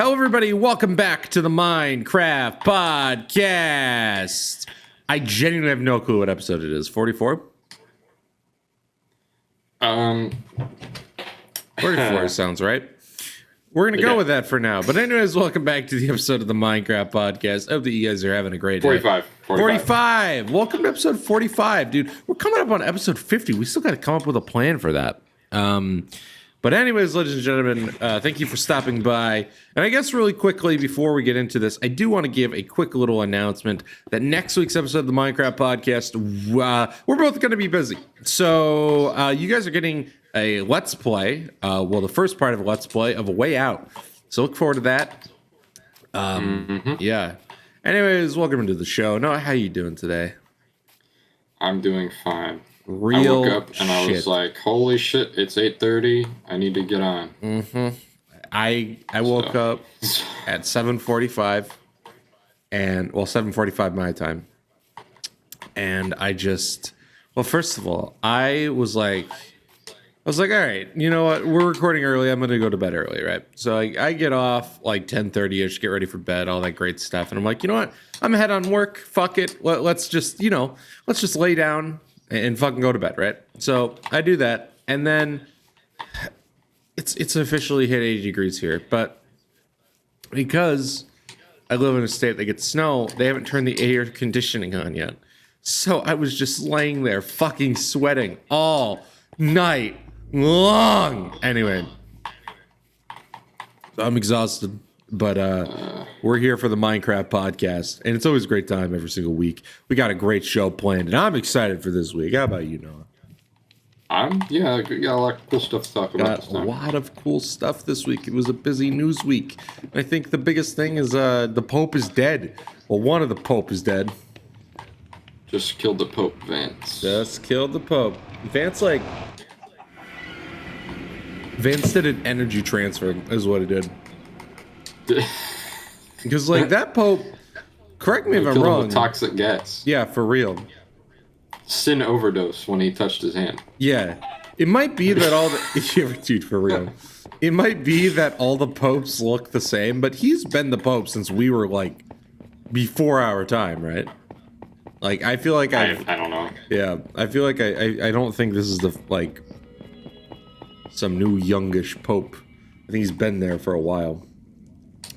Hello, everybody. Welcome back to the Minecraft Podcast. I genuinely have no clue what episode it is. 44? 44 sounds right. We're going to go with that for now. But anyways, welcome back to the episode of the Minecraft Podcast. I hope that you guys are having a great day. 45. Welcome to episode 45, dude. We're coming up on episode 50. We still got to come up with a plan for that. But anyways, ladies and gentlemen, thank you for stopping by. And I guess really quickly before we get into this, I do want to give a quick little announcement that next week's episode of the Minecraft Podcast, we're both going to be busy. So you guys are getting a Let's Play, the first part of a Let's Play of A Way Out. So look forward to that. Yeah. Anyways, welcome to the show. Noah, how you doing today? I'm doing fine. I woke up and I was like, holy shit, it's 8:30. I need to get on. I woke up at 7:45 and 7:45 my time. And I just, first of all, I was like, all right, you know what? We're recording early. I'm going to go to bed early, right? So I get off like 10:30ish, get ready for bed, all that great stuff. And I'm like, you know what? I'm ahead on work. Fuck it. Let's just lay down and fucking go to bed, right? So I do that, and then it's officially hit 80 degrees here, but because I live in a state that gets snow, they haven't turned the air conditioning on yet. So I was just laying there fucking sweating all night long. Anyway, I'm exhausted, but we're here for the Minecraft Podcast, and it's always a great time every single week. We got a great show planned, and I'm excited for this week. How about you, Noah? I got a lot of cool stuff to talk about. Got a lot of cool stuff this week. It was a busy news week. I think the biggest thing is the Pope is dead. Well, one of the Pope is dead. Just killed the Pope, Vance. Just killed the Pope. Vance did an energy transfer, is what he did. Because that Pope, correct me if I'm wrong. Toxic gas. Yeah, for real. Sin overdose when he touched his hand. Yeah, it might be that all the dude, for real. It might be that all the popes look the same, but he's been the Pope since we were before our time, right? I feel like I don't know. Yeah, I feel like I don't think this is some new youngish Pope. I think he's been there for a while.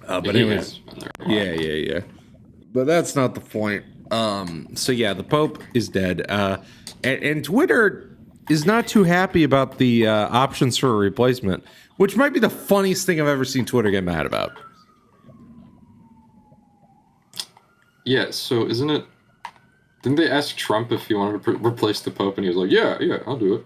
But anyways, yeah. But that's not the point. So yeah, the Pope is dead. And Twitter is not too happy about the options for a replacement, which might be the funniest thing I've ever seen Twitter get mad about. Yeah, so didn't they ask Trump if he wanted to replace the Pope, and he was like, yeah, I'll do it.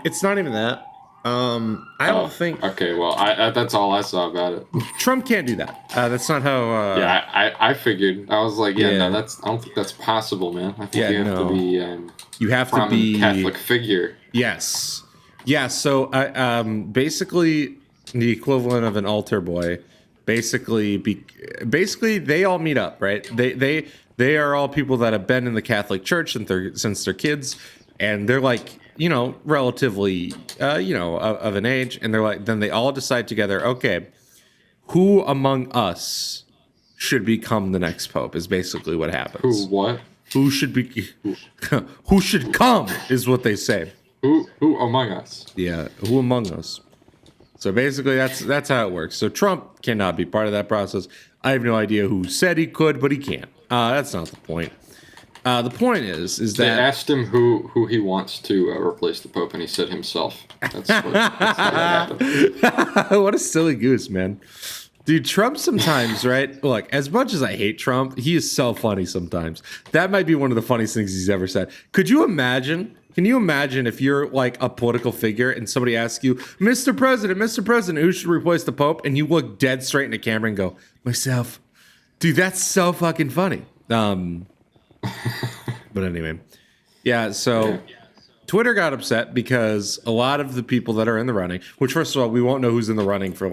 It's not even that. I don't think. Okay, well, that's all I saw about it. Trump can't do that. That's not how. I figured. I was like, no, I don't think that's possible, man. I think you have to be. You have to be Catholic figure. Yes. Yeah. So, basically, the equivalent of an altar boy. Basically, they all meet up, right? They are all people that have been in the Catholic Church since they're kids, and they're relatively, of an age, and then they all decide together, okay, who among us should become the next Pope is basically what happens. Who should come is what they say. Who among us? Yeah, who among us? So basically that's how it works. So Trump cannot be part of that process. I have no idea who said he could, but he can't. That's not the point. The point is that they asked him who he wants to replace the Pope, and he said himself. That's how that happened. What a silly goose, man. Dude, Trump sometimes, right? Look, as much as I hate Trump, he is so funny sometimes. That might be one of the funniest things he's ever said. Can you imagine if you're a political figure and somebody asks you, Mr. President, who should replace the Pope? And you look dead straight in the camera and go, myself. Dude, that's so fucking funny. But anyway, yeah, so Twitter got upset because a lot of the people that are in the running, which first of all, we won't know who's in the running for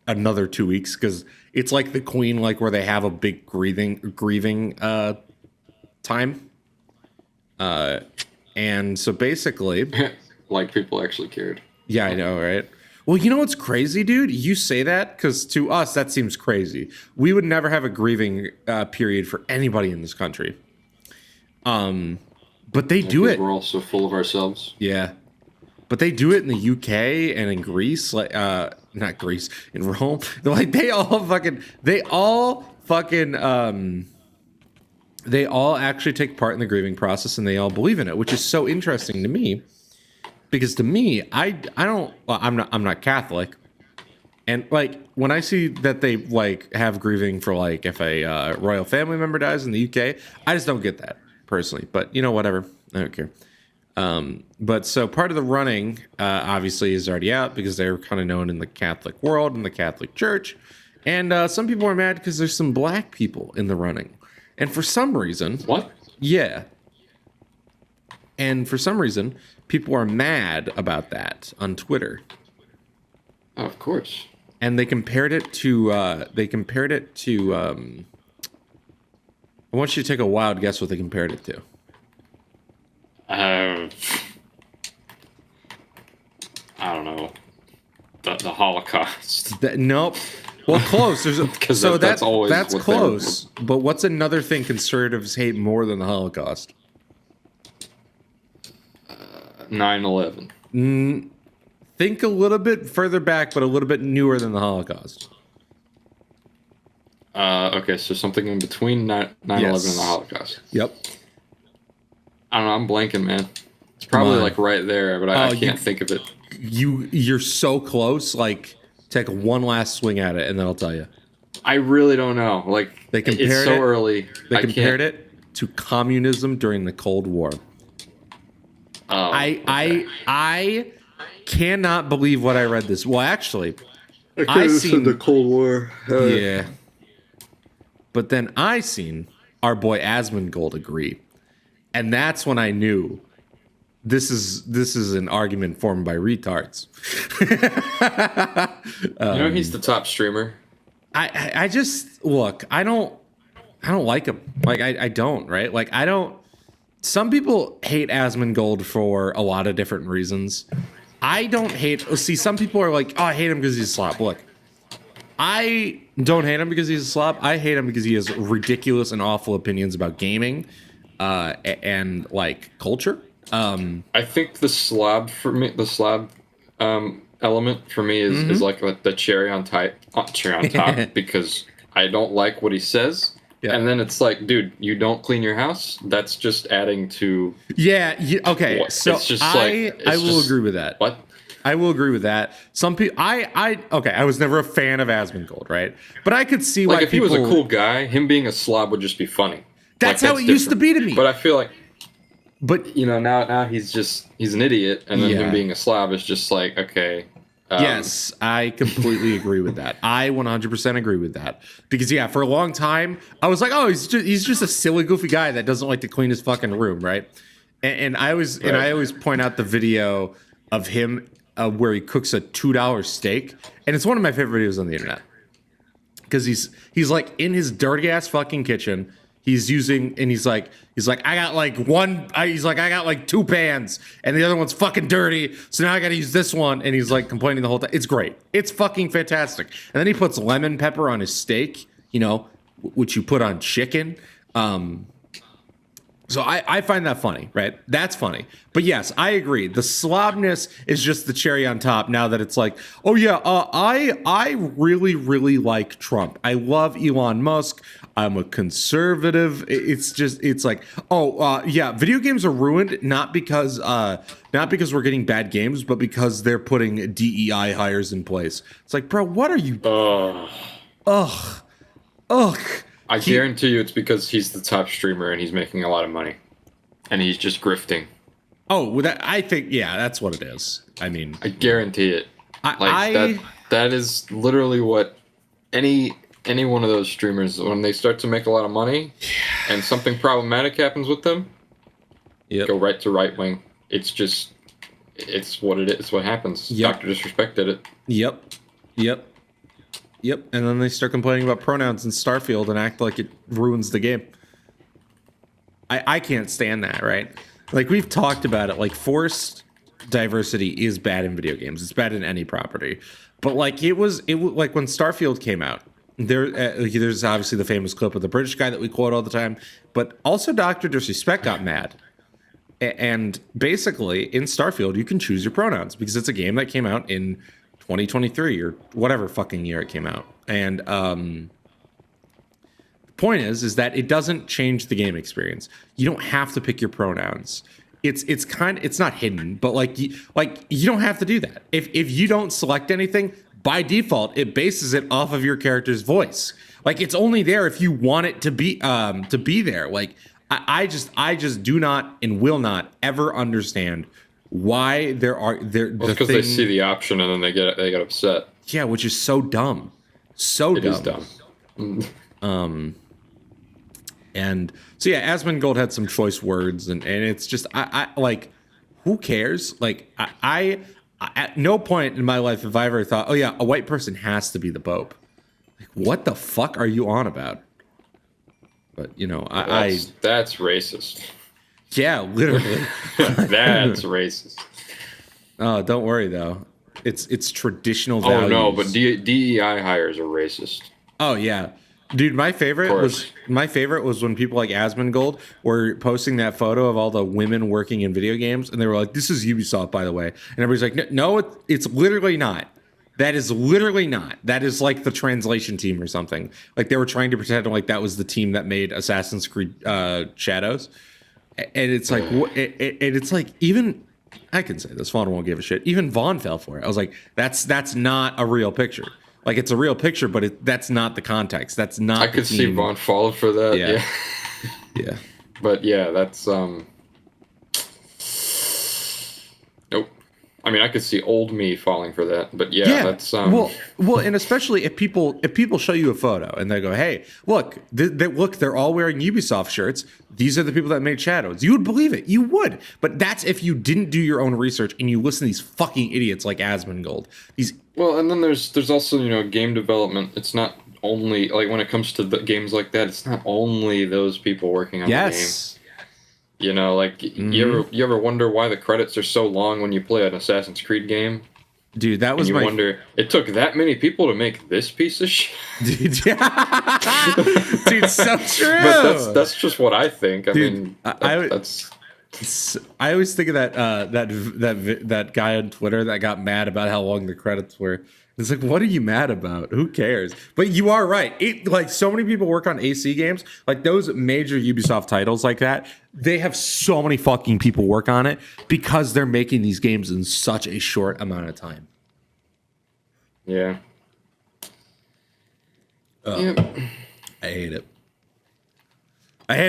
another 2 weeks, because it's like the Queen, where they have a big grieving time. And so basically people actually cared. Yeah, I know, right? Well, you know what's crazy, dude? You say that because to us that seems crazy. We would never have a grieving period for anybody in this country. But they do Because it. we're all so full of ourselves. Yeah, but they do it in the UK and in Greece, like not Greece, in Rome. They're like they all actually take part in the grieving process and they all believe in it, which is so interesting to me. Because to me, I don't. Well, I'm not Catholic, and like when I see that they like have grieving for like if a royal family member dies in the UK, I just don't get that personally. But you know, whatever, I don't care. But so part of the running obviously is already out because they're kind of known in the Catholic world and the Catholic Church, and some people are mad because there's some black people in the running, and for some reason, What? yeah. And for some reason, people are mad about that on Twitter. Oh, of course. And they compared it to I want you to take a wild guess what they compared it to. I don't know. The Holocaust. Nope. Well, close. There's a, 'Cause so that's always that's what close. But what's another thing conservatives hate more than the Holocaust? 9/11. Think a little bit further back, but a little bit newer than the Holocaust. Okay, so something in between 9/11 Yes. and the Holocaust. Yep. I don't know. I'm blanking, man. It's probably on. like right there, but I Oh, can't think of it. You're so close. Like, take one last swing at it, and then I'll tell you. I really don't know. Like They it's compared so it- early. They I compared can't- it to communism during the Cold War. Oh, I cannot believe what I read this. Well, actually, I could've said seen the Cold War. yeah, but then I seen our boy Asmongold agree, and that's when I knew this is an argument formed by retards. He's the top streamer. I just look. I don't like him. Like I don't right. Like I don't. Some people hate Asmongold for a lot of different reasons. I don't hate. See, some people are like, "Oh, I hate him because he's a slob." Look, I don't hate him because he's a slob. I hate him because he has ridiculous and awful opinions about gaming, and like culture. I think the slab for me, element for me is like the cherry on top because I don't like what he says. Yeah. And then it's like, dude, you don't clean your house. That's just adding to Yeah. Okay. What? So It's just I will agree with that. what? I will agree with that. Some people, okay. I was never a fan of Asmongold, right? But I could see Like why if people. he was a cool guy, him being a slob would just be funny. That's Like, how it used to different. be to me. But I feel like But now he's an idiot, and then Yeah. him being a slob is just like okay. yes, I completely agree with that. I 100% agree with that because yeah, for a long time I was like, oh, he's just a silly, goofy guy that doesn't like to clean his fucking room, right? And I always point out the video of him where he cooks a $2 steak, and it's one of my favorite videos on the internet because he's like in his dirty ass fucking kitchen. He's like, I got like two pans and the other one's fucking dirty. So now I got to use this one. And he's like complaining the whole time. It's great. It's fucking fantastic. And then he puts lemon pepper on his steak, which you put on chicken. So I find that funny, right? That's funny. But yes, I agree. The slobness is just the cherry on top now that it's like, oh yeah, I really, really like Trump. I love Elon Musk. I'm a conservative. It's like, yeah, video games are ruined not because we're getting bad games, but because they're putting DEI hires in place. It's like, bro, what are you? Ugh. I guarantee you it's because he's the top streamer and he's making a lot of money. And he's just grifting. Oh, well, I think, yeah, that's what it is. I mean, I guarantee it. That is literally what any one of those streamers, when they start to make a lot of money and something problematic happens with them, go right to right wing. It's what it is. It's what happens. Yep. Dr. Disrespect did it. Yep. And then they start complaining about pronouns in Starfield and act like it ruins the game. I can't stand that, right? Like we've talked about it, like forced diversity is bad in video games. It's bad in any property. But like it was like when Starfield came out. There's obviously the famous clip of the British guy that we quote all the time, but also Dr. Disrespect got mad. And basically, in Starfield, you can choose your pronouns because it's a game that came out in 2023 or whatever fucking year it came out. And the point is that it doesn't change the game experience. You don't have to pick your pronouns. It's not hidden, but like you don't have to do that. If you don't select anything, by default, it bases it off of your character's voice. Like it's only there if you want it to be there. Like I just do not and will not ever understand why because they see the option and then they get upset. Yeah, which is so dumb. It is dumb. And so yeah, Asmongold had some choice words, and it's just I like, who cares? Like I at no point in my life have I ever thought, oh yeah, a white person has to be the Pope. Like, what the fuck are you on about? But you know, that's racist. Yeah, literally. That's racist. Oh, don't worry though. It's traditional values. Oh no, but DEI hires are racist. Oh yeah. Dude, my favorite was when people like Asmongold were posting that photo of all the women working in video games, and they were like, "This is Ubisoft, by the way," and everybody's like, "No, it's literally not. That is literally not. That is like the translation team or something." Like they were trying to pretend like that was the team that made Assassin's Creed Shadows, and it's like, it's like even I can say this, Vaughn won't give a shit. Even Vaughn fell for it. I was like, that's not a real picture. Like it's a real picture, but that's not the context. That's not. I could see Vaughn fall for that. Yeah. Yeah. But yeah, that's nope. I mean, I could see old me falling for that. But yeah, that's well, and especially if people show you a photo and they go, "Hey, look, they're all wearing Ubisoft shirts. These are the people that made Shadows." You would believe it. You would. But that's if you didn't do your own research and you listen to these fucking idiots like Asmongold. Well, and then there's also, game development. It's not only, like, when it comes to the games like that, it's not only those people working on the game. Like, you ever wonder why the credits are so long when you play an Assassin's Creed game? Dude, that was wonder, it took that many people to make this piece of shit? Dude, so true! But that's just what I think. I always think of that guy on Twitter that got mad about how long the credits were. It's like, what are you mad about? Who cares? But you are right. Like so many people work on AC games, like those major Ubisoft titles like that. They have so many fucking people work on it because they're making these games in such a short amount of time. Yeah. I hate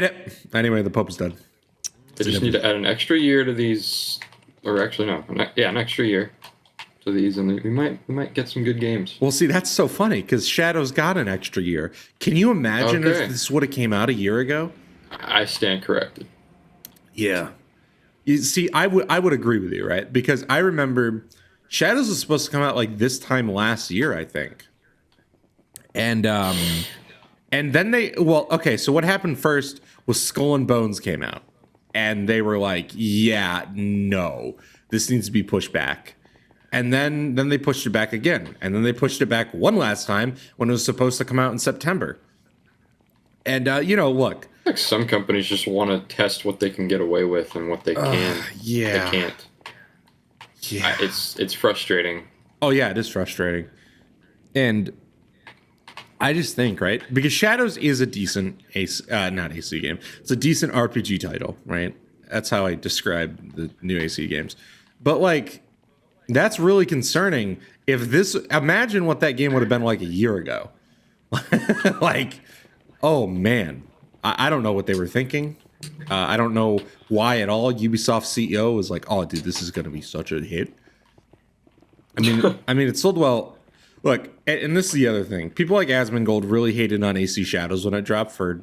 it. Anyway, the Pope is done. They just need to add an extra year to these, or actually no, an extra year to these, and we might get some good games. Well, see, that's so funny because Shadows got an extra year. Can you imagine if this would have came out a year ago? I stand corrected. Yeah. You see, I would agree with you, right? Because I remember Shadows was supposed to come out like this time last year, I think. And then so what happened first was Skull and Bones came out. And they were like, yeah, no, this needs to be pushed back. And then they pushed it back again. And then they pushed it back one last time when it was supposed to come out in September. And, look. Like some companies just want to test what they can get away with and what they can. Yeah. They can't. Yeah. It's frustrating. Oh, yeah, it is frustrating. And I just think, right? Because Shadows is a decent not AC game. It's a decent RPG title, right? That's how I describe the new AC games. But like, that's really concerning. Imagine what that game would have been like a year ago. Like, oh man, I don't know what they were thinking. I don't know why at all. Ubisoft CEO was like, "Oh, dude, this is going to be such a hit." I mean, it sold well. Look, and this is the other thing. People like Asmongold really hated on AC Shadows when it dropped for,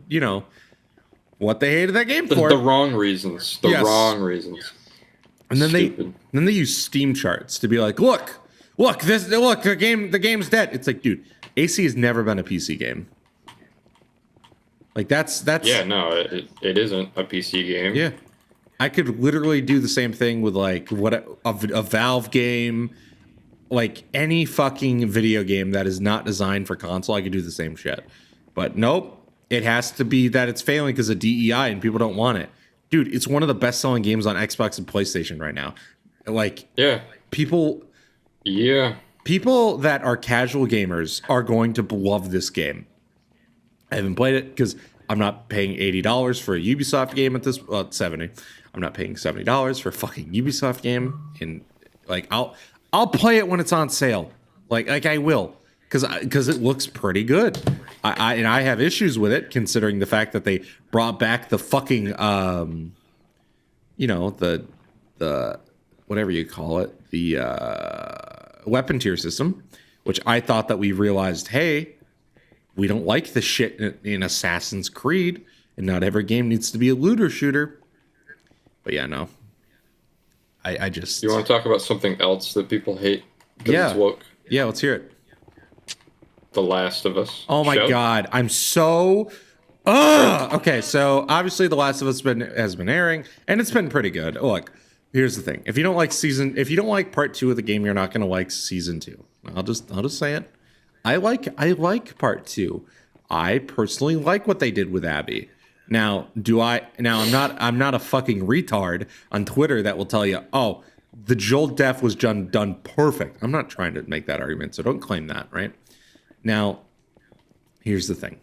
what they hated that game for. The wrong reasons. Wrong reasons. And then they use Steam charts to be like, look, the game's dead. It's like, dude, AC has never been a PC game. Like that's Yeah, no, it isn't a PC game. Yeah. I could literally do the same thing with like a Valve game, like any fucking video game that is not designed for console. I could do the same shit, but nope. It has to be that it's failing because of DEI and people don't want it. Dude, it's one of the best-selling games on Xbox and PlayStation right now. Like, Yeah. people Yeah. that are casual gamers are going to love this game. I haven't played it because I'm not paying $80 for a Ubisoft game at this. Well, it's 70. I'm not paying $70 for a fucking Ubisoft game. And like, I'll play it when it's on sale. Like I will, because it looks pretty good. I have issues with it considering the fact that they brought back the fucking the whatever you call it, the weapon tier system, which I thought that we realized, hey, we don't like the shit in Assassin's Creed, and not every game needs to be a looter shooter. But yeah, no. I just... You want to talk about something else that people hate because it's woke? Yeah, let's hear it. The Last of Us. Oh my God, I'm so... Okay, so obviously The Last of Us has been airing, and it's been pretty good. Look, here's the thing: if you don't like part 2 of the game, you're not gonna like season 2. I'll just say it. I like part 2. I personally like what they did with Abby. Now, I'm not a fucking retard on Twitter that will tell you, oh, the Joel death was done perfect. I'm not trying to make that argument, so don't claim that, right? Now, here's the thing.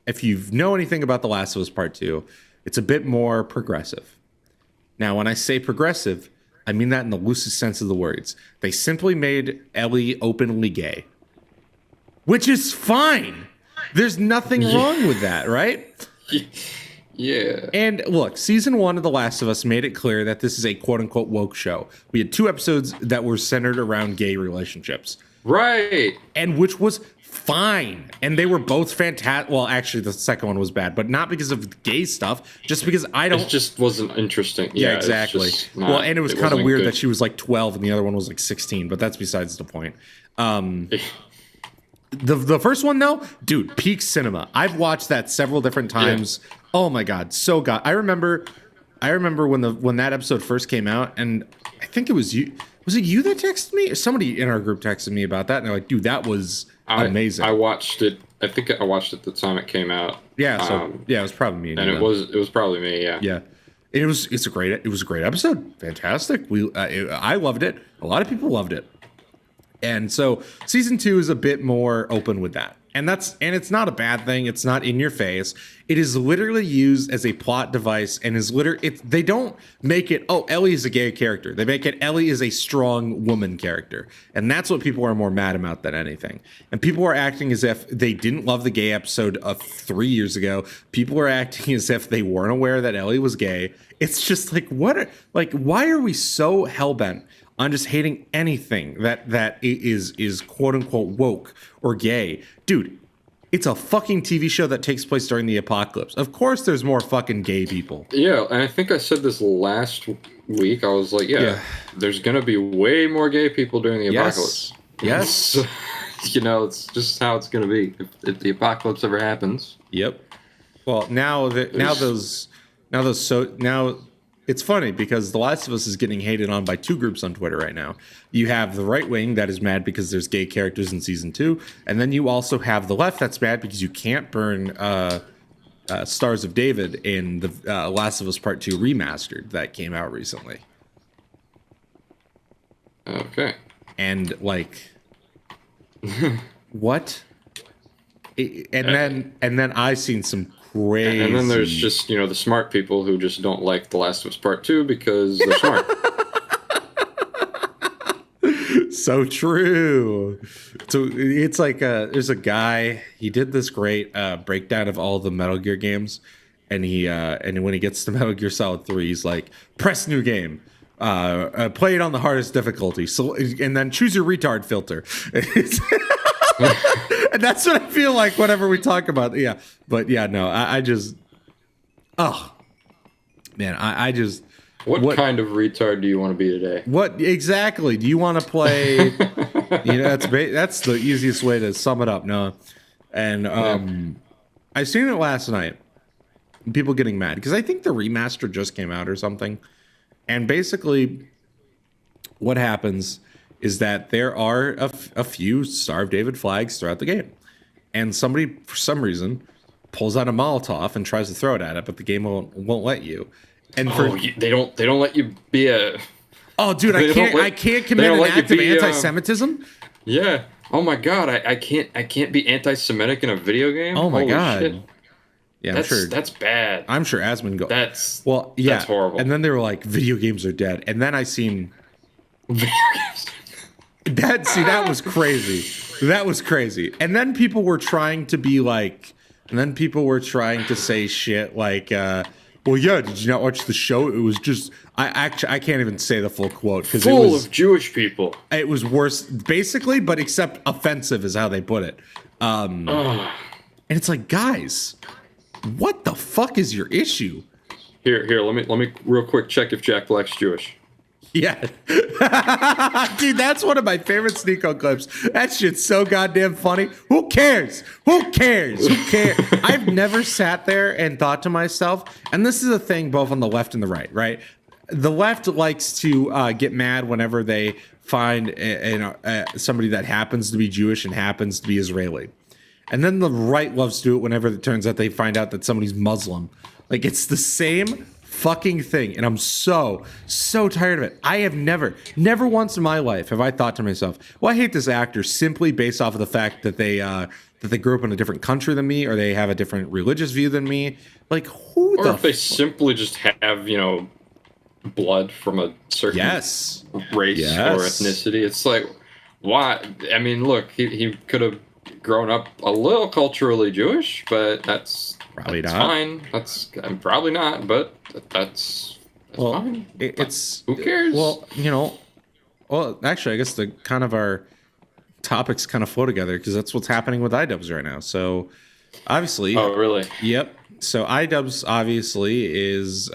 If you know anything about The Last of Us Part 2, it's a bit more progressive. Now, when I say progressive, I mean that in the loosest sense of the words. They simply made Ellie openly gay, which is fine. There's nothing wrong with that, right? Yeah. And look, season 1 of The Last of Us made it clear that this is a quote-unquote woke show. We had 2 episodes that were centered around gay relationships. Right. And which was fine. And they were both fantastic. Well, actually, the second one was bad, but not because of gay stuff, just because It just wasn't interesting. Yeah, exactly. Well, and it was kind of weird that she was like 12 and the other one was like 16, but that's besides the point. The first one, though, dude, peak cinema. I've watched that several different times. Yeah. Oh my God, so good. I remember when that episode first came out, and I think it was you. Was it you that texted me? Or somebody in our group texted me about that, and they're like, dude, that was amazing. I watched it. I think I watched it the time it came out. Yeah, so it was probably me. And it was probably me. Yeah. Yeah. It was a great episode. Fantastic. I loved it. A lot of people loved it. And so season 2 is a bit more open with that. And it's not a bad thing. It's not in your face. It is literally used as a plot device and they don't make it, oh, Ellie is a gay character. They make it Ellie is a strong woman character. And that's what people are more mad about than anything. And people are acting as if they didn't love the gay episode of 3 years ago. People are acting as if they weren't aware that Ellie was gay. It's just like, why are we so hellbent on just hating anything that is quote unquote woke or gay? Dude, it's a fucking TV show that takes place during the apocalypse. Of course there's more fucking gay people. Yeah, and I think I said this last week. I was like, there's going to be way more gay people during the apocalypse. Yes. It's just how it's going to be if the apocalypse ever happens. Yep. Well, now it's funny because The Last of Us is getting hated on by 2 groups on Twitter right now. You have the right wing that is mad because there's gay characters in season 2, and then you also have the left that's mad because you can't burn Stars of David in the Last of Us Part 2 remastered that came out recently. Okay. And like, what? And then I seen some crazy. And then there's just, the smart people who just don't like The Last of Us Part 2 because they're smart. So true. So it's like there's a guy, he did this great breakdown of all the Metal Gear games, and and when he gets to Metal Gear Solid 3, he's like, press new game. Play it on the hardest difficulty. So, and then choose your retard filter. And that's what I feel like whenever we talk about. Yeah. But yeah, no, I just, oh man, I just. What kind of retard do you want to be today? What exactly do you want to play? That's the easiest way to sum it up. No, and I seen it last night, people getting mad because I think the remaster just came out or something. And basically, what happens is that there are a few Star of David flags throughout the game, and somebody for some reason pulls out a Molotov and tries to throw it at it, but the game won't let you. And they don't let you be a. Oh, dude, I can't commit an act of anti-Semitism. Yeah. Oh my God, I can't be anti-Semitic in a video game. Oh my Holy God. Shit. Yeah, I'm sure that's bad. I'm sure Asmund go. That's horrible. And then they were like, video games are dead. And then I seen video games. That was crazy. That was crazy. And then people were trying to be like, say shit like, well, yeah, did you not watch the show? It was just, I can't even say the full quote because it was full of Jewish people. It was worse, basically, but except offensive is how they put it. And it's like, guys, what the fuck is your issue? Here, let me real quick check if Jack Black's Jewish. Yeah. Dude, that's one of my favorite Sneako clips. That shit's so goddamn funny. Who cares? Who cares? Who cares? I've never sat there and thought to myself, and this is a thing both on the left and the right? The left likes to get mad whenever they find somebody that happens to be Jewish and happens to be Israeli. And then the right loves to do it whenever it turns out they find out that somebody's Muslim. Like, it's the same fucking thing, and I'm so tired of it. I have never once in my life have I thought to myself, well, I hate this actor simply based off of the fact that they grew up in a different country than me, or they have a different religious view than me. Like, or if they simply just have, blood from a certain race or ethnicity. It's like, why? I mean, look, he could have grown up a little culturally Jewish, but that's probably not fine. I'm probably not, but that's fine. It's who cares? Well, actually, I guess the kind of our topics kind of flow together because that's what's happening with iDubbbz right now. So obviously, oh really? Yep. So iDubbbz obviously is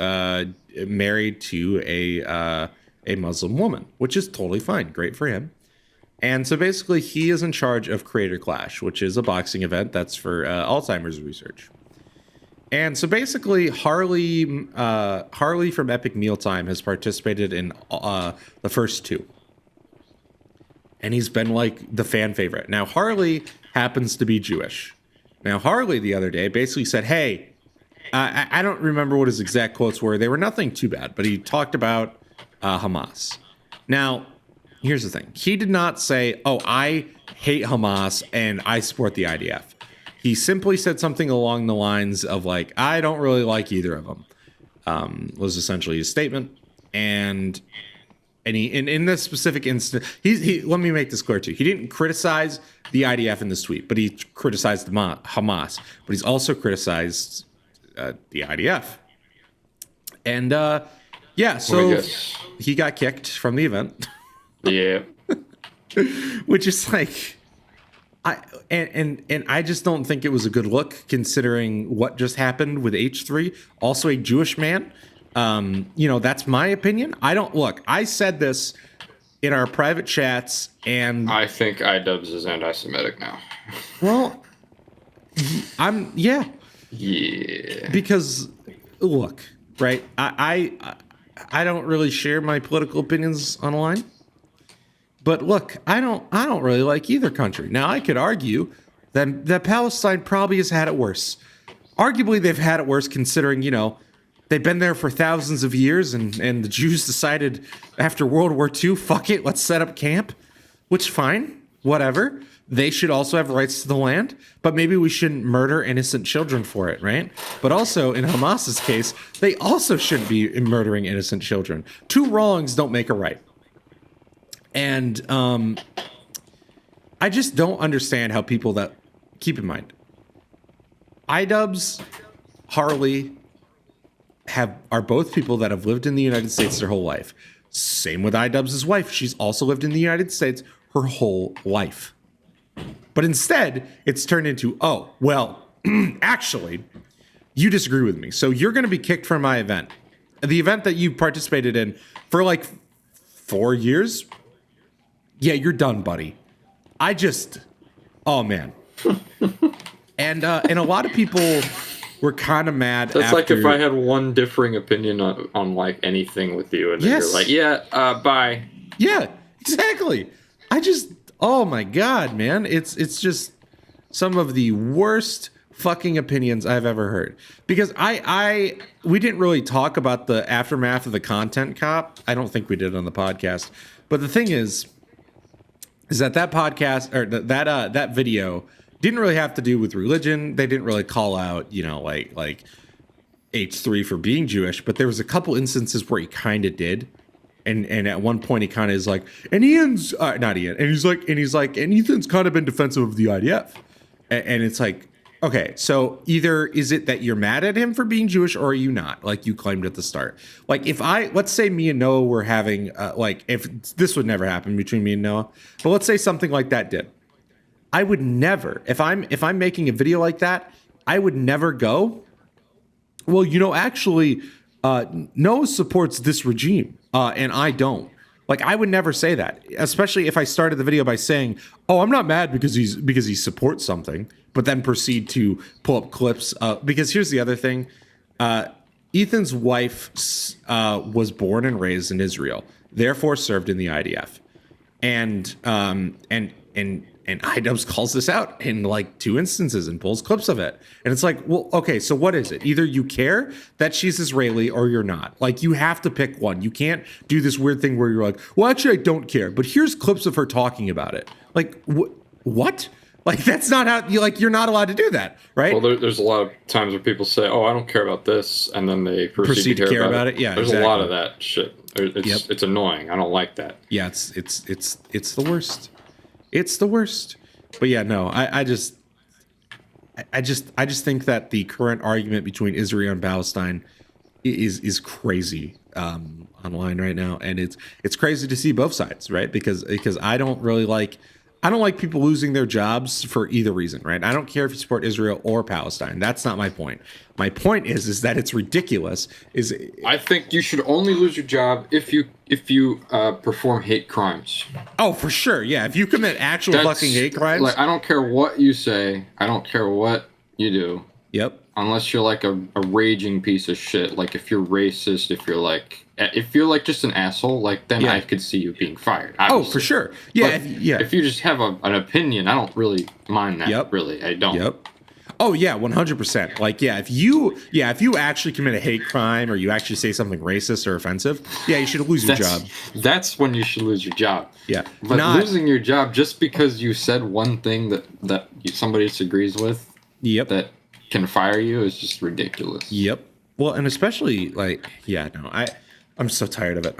married to a Muslim woman, which is totally fine. Great for him. And so basically, he is in charge of Creator Clash, which is a boxing event that's for Alzheimer's research. And so basically, Harley from Epic Mealtime has participated in the first two. And he's been like the fan favorite. Now, Harley happens to be Jewish. Now, Harley the other day basically said, hey, I don't remember what his exact quotes were. They were nothing too bad, but he talked about Hamas. Now, here's the thing. He did not say, oh, I hate Hamas and I support the IDF. He simply said something along the lines of like, I don't really like either of them, was essentially his statement. And he, in this specific instance, he let me make this clear too. He didn't criticize the IDF in this tweet, but he criticized Hamas. But he's also criticized the IDF. And so he got kicked from the event. Yeah. Which is like, I just don't think it was a good look considering what just happened with H3, also a Jewish man. That's my opinion. I said this in our private chats, and I think iDubbbz is anti-Semitic now. Well, yeah. Because look, right? I don't really share my political opinions online. But look, I don't really like either country. Now, I could argue that Palestine probably has had it worse. Arguably, they've had it worse considering, they've been there for thousands of years and the Jews decided after World War II, fuck it, let's set up camp. Which, fine, whatever. They should also have rights to the land, but maybe we shouldn't murder innocent children for it, right? But also, in Hamas's case, they also shouldn't be murdering innocent children. Two wrongs don't make a right. And I just don't understand how people that, keep in mind, iDubbbz, Harley are both people that have lived in the United States their whole life. Same with iDubbbz's wife. She's also lived in the United States her whole life. But instead, it's turned into, oh, well, actually, you disagree with me. So you're going to be kicked from my event. The event that you participated in for like 4 years. Yeah, you're done, buddy. Oh man. And a lot of people we're kind of mad. That's after... like if I had one differing opinion on like anything with you, and then you're like, yeah, bye. Yeah, exactly. Oh my God, man. It's just some of the worst fucking opinions I've ever heard. Because we didn't really talk about the aftermath of the content cop. I don't think we did on the podcast. But the thing is that podcast or that video didn't really have to do with religion. They didn't really call out, like H3 for being Jewish, but there was a couple instances where he kind of did. And at one point he kind of is like, and Ian's not Ian, and he's like, and Ethan's kind of been defensive of the IDF, and it's like, okay, so either is it that you're mad at him for being Jewish, or are you not, like you claimed at the start? Like let's say me and Noah were having if this would never happen between me and Noah, but let's say something like that did, I would never, if I'm making a video like that, I would never go, well, actually, Noah supports this regime. And I don't. Like, I would never say that, especially if I started the video by saying, "Oh, I'm not mad because he supports something," but then proceed to pull up clips. Because here's the other thing: Ethan's wife was born and raised in Israel, therefore served in the IDF, and IDubbbz calls this out in like 2 instances and pulls clips of it. And it's like, well, okay, so what is it? Either you care that she's Israeli or you're not. Like, you have to pick one. You can't do this weird thing where you're like, well, actually, I don't care, but here's clips of her talking about it. Like, what? Like, that's not how you're not allowed to do that, right? Well, there's a lot of times where people say, oh, I don't care about this, and then they proceed to care about it. Yeah, there's exactly. a lot of that shit. It's annoying. I don't like that. Yeah, it's the worst. It's the worst. But yeah, no, I just think that the current argument between Israel and Palestine is crazy online right now, and it's crazy to see both sides, right? Because I don't like people losing their jobs for either reason, right? I don't care if you support Israel or Palestine. That's not my point. My point is that it's ridiculous. I think you should only lose your job if you perform hate crimes. Oh, for sure. Yeah, if you commit actual fucking hate crimes. Like, I don't care what you say. I don't care what you do. Yep. Unless you're like a raging piece of shit. Like, if you're racist, if you're like just an asshole, like, then I could see you being fired. Obviously. Oh, for sure. Yeah. If you just have an opinion, I don't really mind that. Yep. Really, I don't. Yep. Oh yeah, 100%. Like, if you actually commit a hate crime or you actually say something racist or offensive, yeah, you should lose your job. That's when you should lose your job. Yeah. But losing your job just because you said one thing that somebody disagrees with, that can fire you, is just ridiculous. Yep. Well, and especially I'm so tired of it.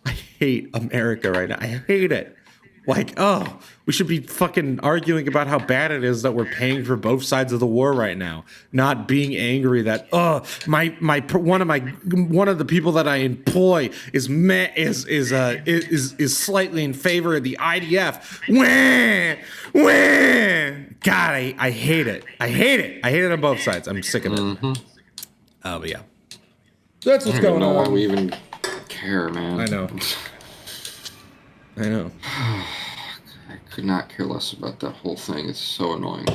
I hate America right now. I hate it. Like, oh, we should be fucking arguing about how bad it is that we're paying for both sides of the war right now, not being angry that one of the people that I employ is slightly in favor of the IDF. God, I hate it. I hate it on both sides. I'm sick of it. Mm-hmm. But yeah, that's what's going on. Why we even care, man? I know. I could not care less about that whole thing. It's so annoying.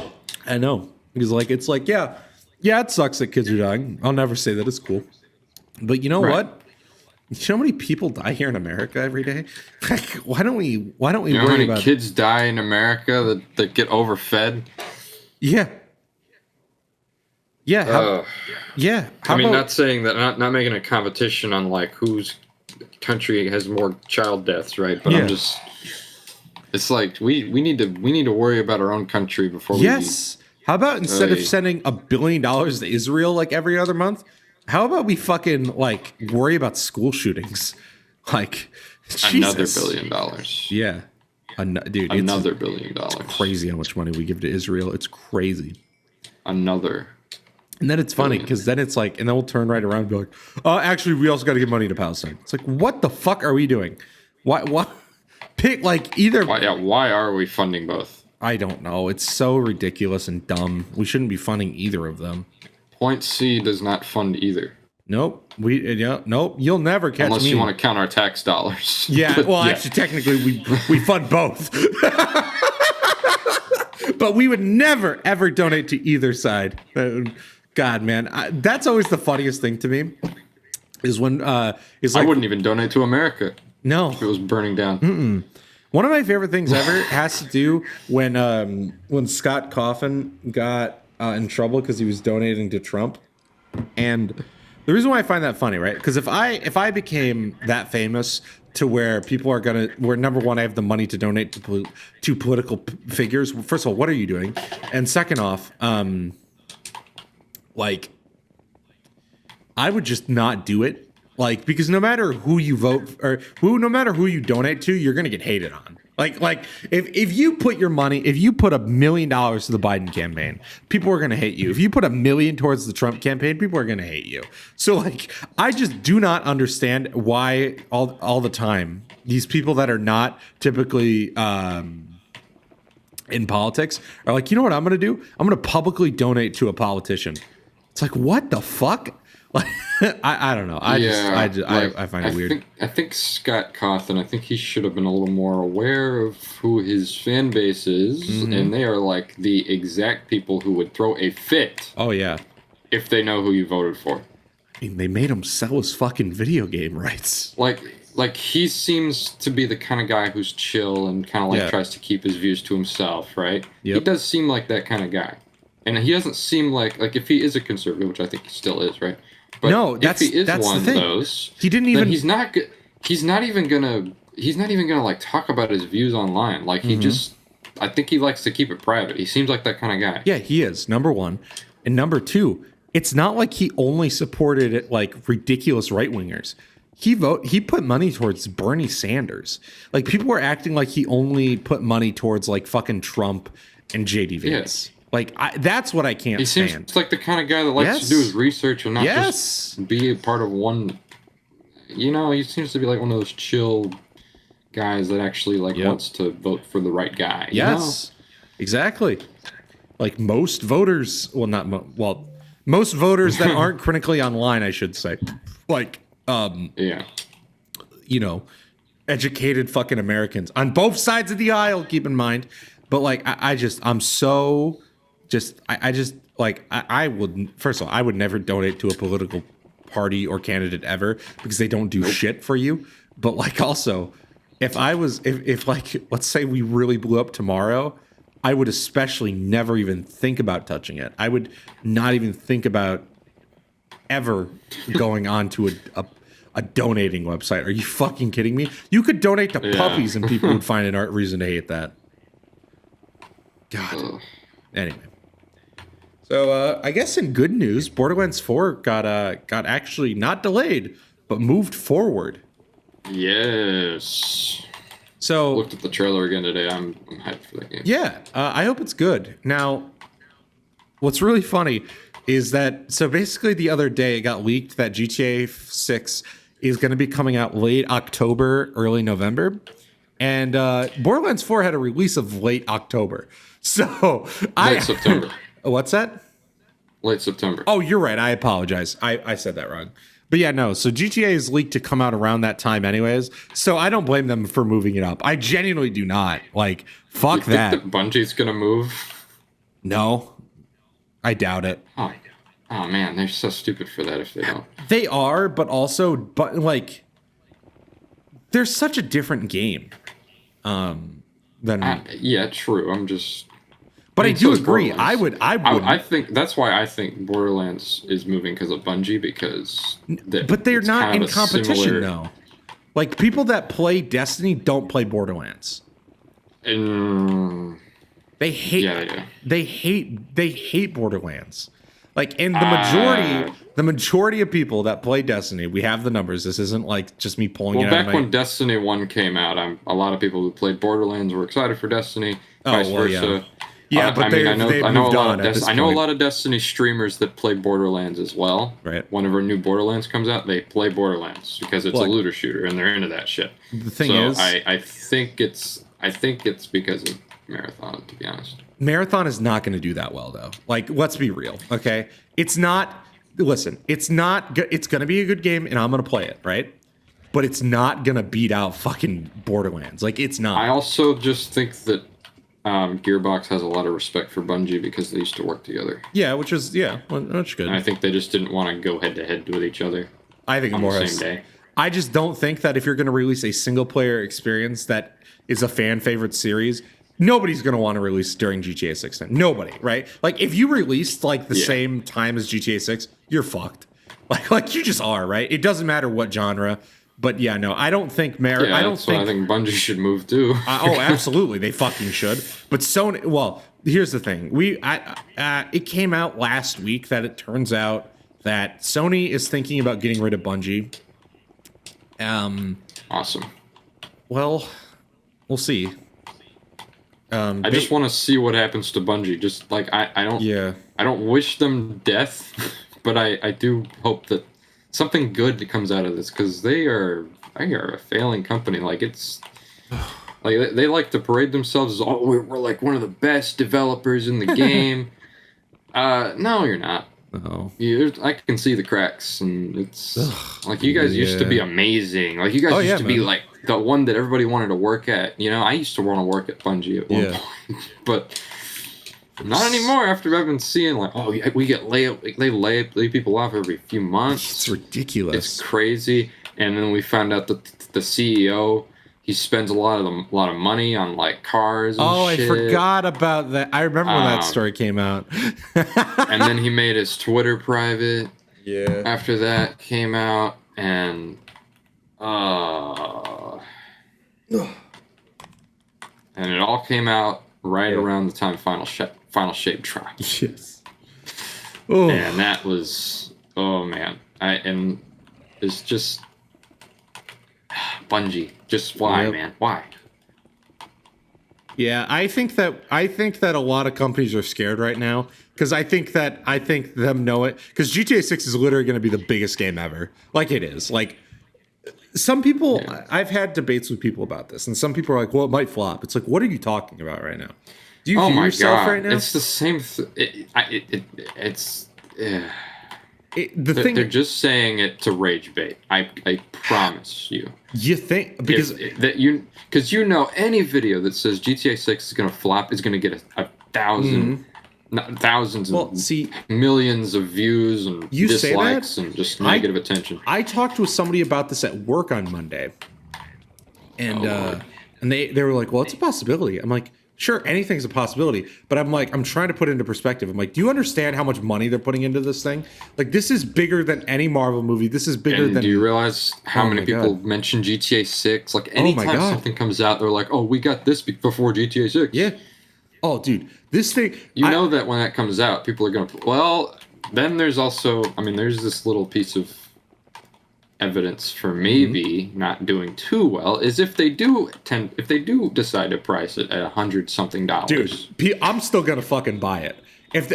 I know. Because yeah, it sucks that kids are dying. I'll never say that it's cool. But you know what? You know how many people die here in America every day? Like, why don't we worry about how many kids die in America that get overfed? Yeah. Yeah. Not saying that, not making a competition on like whose country has more child deaths, right? But it's like we need to worry about our own country before we. Yes. How about instead of sending $1 billion to Israel like every other month, how about we fucking like worry about school shootings? Like, another $1 billion. Yeah. Dude, another $1 billion. It's crazy how much money we give to Israel. It's crazy. Another. And then it's funny because then it's like, and then we'll turn right around and be like, oh, actually, we also got to give money to Palestine. It's like, what the fuck are we doing? Why? Pick like either. Why are we funding both? I don't know. It's so ridiculous and dumb. We shouldn't be funding either of them. Point C does not fund either. Nope. Nope. You'll never catch unless me. you want to count our tax dollars. Yeah. Well, actually, technically, we fund both. But we would never ever donate to either side. God, man, that's always the funniest thing to me. Is when is like I wouldn't even donate to America no. if it was burning down. One of my favorite things ever has to do when Scott Coffin got in trouble because he was donating to Trump, and the reason why I find that funny, right? Because if I became that famous to where people are where number one, I have the money to donate to political figures. First of all, what are you doing? And second off, like, I would just not do it. Like, because no matter who you vote no matter who you donate to, you're gonna get hated on. Like if you put your money, if you put $1 million to the Biden campaign, people are gonna hate you. If you put $1 million towards the Trump campaign, people are gonna hate you. So like, I just do not understand why all the time these people that are not typically in politics are like, you know what I'm gonna do? I'm gonna publicly donate to a politician. It's like, what the fuck? Like, I don't know. I find it weird. I think Scott Cawthon, I think he should have been a little more aware of who his fan base is, and they are like the exact people who would throw a fit. Oh yeah, if they know who you voted for. I mean, they made him sell his fucking video game rights. Like he seems to be the kind of guy who's chill and kind of like tries to keep his views to himself, right? Yep. He does seem like that kind of guy, and he doesn't seem like if he is a conservative, which I think he still is, right? But no, if he is one of those, he didn't even. He's not even gonna like talk about his views online. Like he just, I think he likes to keep it private. He seems like that kind of guy. Yeah, he is, number one, and number two. It's not like he only supported like ridiculous right wingers. He put money towards Bernie Sanders. Like, people were acting like he only put money towards like fucking Trump and JD Vance. Yeah. Like, that's what I can't stand. He seems like the kind of guy that likes to do his research and not just be a part of one. You know, he seems to be like one of those chill guys that actually wants to vote for the right guy. Yes, exactly. Like most voters, most voters that aren't critically online, I should say. Like, you know, educated fucking Americans on both sides of the aisle, keep in mind. But like, I would, first of all, I would never donate to a political party or candidate ever because they don't do shit for you. But like, also, if like, let's say we really blew up tomorrow, I would especially never even think about touching it. I would not even think about ever going on to a donating website. Are you fucking kidding me? You could donate to puppies and people would find an reason to hate that. God. Anyway. So I guess in good news, Borderlands 4 got actually not delayed, but moved forward. Yes. So I looked at the trailer again today. I'm hyped for that game. Yeah, I hope it's good. Now, what's really funny is that, so basically the other day it got leaked that GTA 6 is going to be coming out late October, early November. And Borderlands 4 had a release of late October. So late September. What's that? Late September. Oh, you're right. I apologize. I said that wrong. But yeah, no. So GTA is leaked to come out around that time anyways. So I don't blame them for moving it up. I genuinely do not. Like, fuck you think that Bungie's going to move? No. I doubt it. Oh, man. They're so stupid for that if they don't. They are, but like, they're such a different game. Yeah, true. I'm just... But I do agree. I would. I think that's why I think Borderlands is moving because of Bungie, because but they're not in competition though. Like, people that play Destiny don't play Borderlands. They hate. Yeah. They hate Borderlands. Like, and the majority of people that play Destiny, we have the numbers. This isn't like just me pulling it out of my... back when Destiny 1 came out, a lot of people who played Borderlands were excited for Destiny. Vice versa. Yeah, but I know a lot of Destiny streamers that play Borderlands as well. Right. Whenever new Borderlands comes out, they play Borderlands because it's a looter shooter and they're into that shit. The thing is, I think it's because of Marathon, to be honest. Marathon is not going to do that well, though. Like, let's be real, okay? It's not. Listen, it's not. It's going to be a good game, and I'm going to play it, right? But it's not going to beat out fucking Borderlands. Like, it's not. I also just think that Gearbox has a lot of respect for Bungie because they used to work together. Yeah, which is that's good. And I think they just didn't want to go head to head with each other. I think on more the same day. I just don't think that if you're going to release a single player experience that is a fan favorite series, nobody's going to want to release during GTA 6. Then. Nobody, right? Like if you released like the same time as GTA 6, you're fucked. Like you just are, right? It doesn't matter what genre. But yeah, no, I don't think Yeah, I think Bungie should move too. Oh, absolutely, they fucking should. But Sony, well, here's the thing: it came out last week that it turns out that Sony is thinking about getting rid of Bungie. Awesome. Well, we'll see. I just want to see what happens to Bungie. Just like I don't wish them death, but I do hope that something good comes out of this because they are a failing company. Like it's like they like to parade themselves as we're like one of the best developers in the game. No, you're not. Oh, I can see the cracks, and it's like you guys used to be amazing. Like you guys used to be like the one that everybody wanted to work at. You know, I used to want to work at Bungie at one point, but not anymore. After I've been seeing like, we get they lay people off every few months. It's ridiculous. It's crazy. And then we found out that the CEO, he spends a lot of money on like cars. And shit. I forgot about that. I remember when that story came out. And then he made his Twitter private. Yeah. After that came out, and it all came out right around the time Final Shape dropped. Yes. Oh. And that was man. And it's just Bungie. Just why, man? Why? Yeah, I think that a lot of companies are scared right now because I think them know it because GTA 6 is literally going to be the biggest game ever. Like it is. Like some people, I've had debates with people about this, and some people are like, "Well, it might flop." It's like, what are you talking about right now? Do you hear yourself right now? It's the same. They're just saying it to rage bait. I promise you. You think because you know any video that says GTA 6 is gonna flop is gonna get a thousand, thousands and millions of views and dislikes and just negative attention. I talked with somebody about this at work on Monday, and they were like, "Well, it's a possibility." I'm like, sure, anything's a possibility, but I'm trying to put it into perspective. I'm like, do you understand how much money they're putting into this thing? Like, this is bigger than any Marvel movie. This is bigger than. Do you realize how many people mention GTA 6? Like, anytime something comes out, they're like, "Oh, we got this before GTA 6." Yeah. Oh, dude, this thing. You know that when that comes out, people are gonna. Well, then there's also, there's this little piece of evidence for maybe not doing too well is if they do decide to price it at $100-something. Dude, I'm still gonna fucking buy it.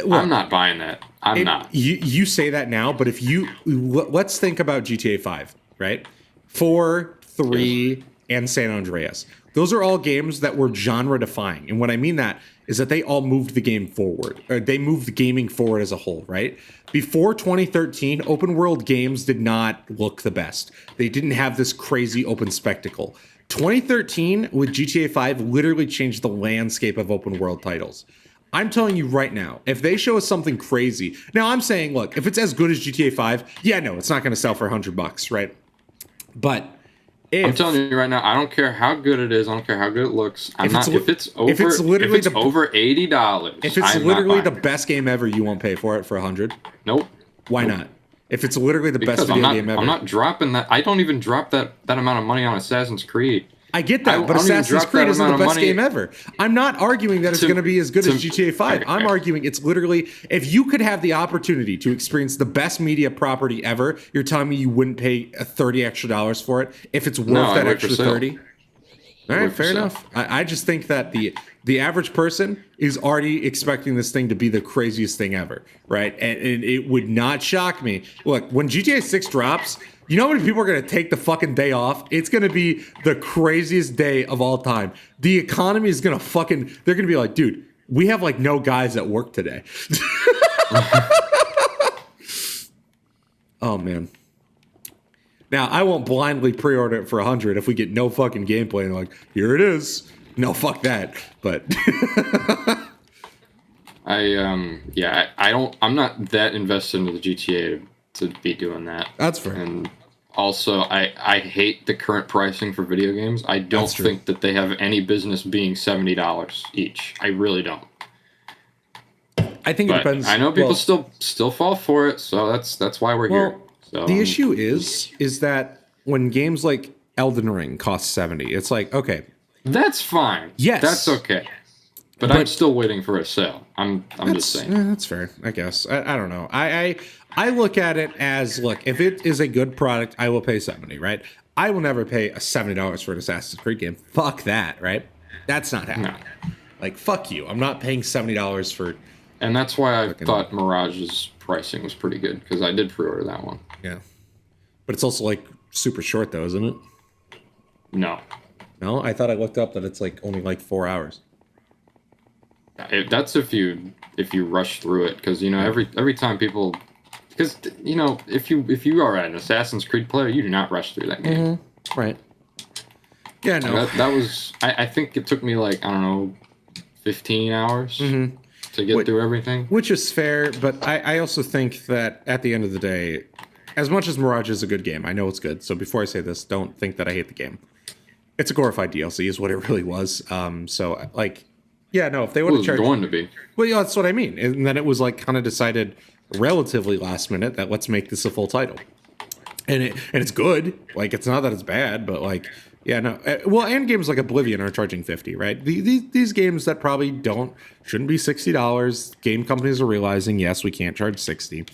I'm not buying that. I'm not. You say that now, but if let's think about GTA 5, right? 4, 3, and San Andreas. Those are all games that were genre defying, and what I mean that is that they all moved the game forward. Or they moved the gaming forward as a whole, right? Before 2013, open world games did not look the best. They didn't have this crazy open spectacle. 2013 with GTA 5 literally changed the landscape of open world titles. I'm telling you right now, if they show us something crazy, now I'm saying, look, if it's as good as GTA 5, it's not going to sell for $100, right? But I'm telling you right now, I don't care how good it is. I don't care how good it looks. If it's over $80, if it's literally the best game ever, you won't pay for it for $100. Nope. Why not? If it's literally the best video game ever, I'm not dropping that. I don't even drop that amount of money on Assassin's Creed. I get that, but Assassin's Creed isn't the best game ever. I'm not arguing that it's going to be as good as GTA 5. I'm arguing it's literally, if you could have the opportunity to experience the best media property ever, you're telling me you wouldn't pay $30 extra for it if it's worth that extra 30? All right, fair enough. I just think that the average person is already expecting this thing to be the craziest thing ever, right? And it would not shock me. Look, when GTA 6 drops, you know how many people are going to take the fucking day off? It's going to be the craziest day of all time. The economy is going to they're going to be like, dude, we have like no guys at work today. Oh, man. Now, I won't blindly pre-order it for $100 if we get no fucking gameplay and like, here it is. No, fuck that. But I'm not that invested into the GTA to be doing that. that's fair. And also, I hate the current pricing for video games. I don't think that they have any business being $70 each. I really don't. I think it depends. I know people still fall for it, so that's why we're here. So, the issue is that when games like Elden Ring cost 70, it's like, okay, that's fine. Yes, that's okay. But I'm still waiting for a sale. I'm just saying. That's fair, I guess. I don't know. I look at it as, look, if it is a good product, I will pay 70, right? I will never pay a $70 for an Assassin's Creed game. Fuck that, right? That's not happening. No. Like, fuck you. I'm not paying $70 for. And that's why I thought Mirage's pricing was pretty good, because I did pre-order that one. Yeah. But it's also like super short though, isn't it? No. No? I thought I looked up that it's like only like 4 hours. That's if you rush through it, because every time people, because if you are an Assassin's Creed player, you do not rush through that game. Mm-hmm. Right. Yeah, no. That was I think it took me like, I don't know, 15 hours to get through everything. Which is fair, but I also think that at the end of the day, as much as Mirage is a good game, I know it's good. So before I say this, don't think that I hate the game. It's a glorified DLC, is what it really was. So like. Yeah, no, if they would have charged... going to be. Well, yeah, that's what I mean. And then it was like kind of decided relatively last minute that let's make this a full title. And it's good. Like, it's not that it's bad, but like, yeah, no. Well, and games like Oblivion are charging 50, right? These games that probably shouldn't be $60. Game companies are realizing, yes, we can't charge 60.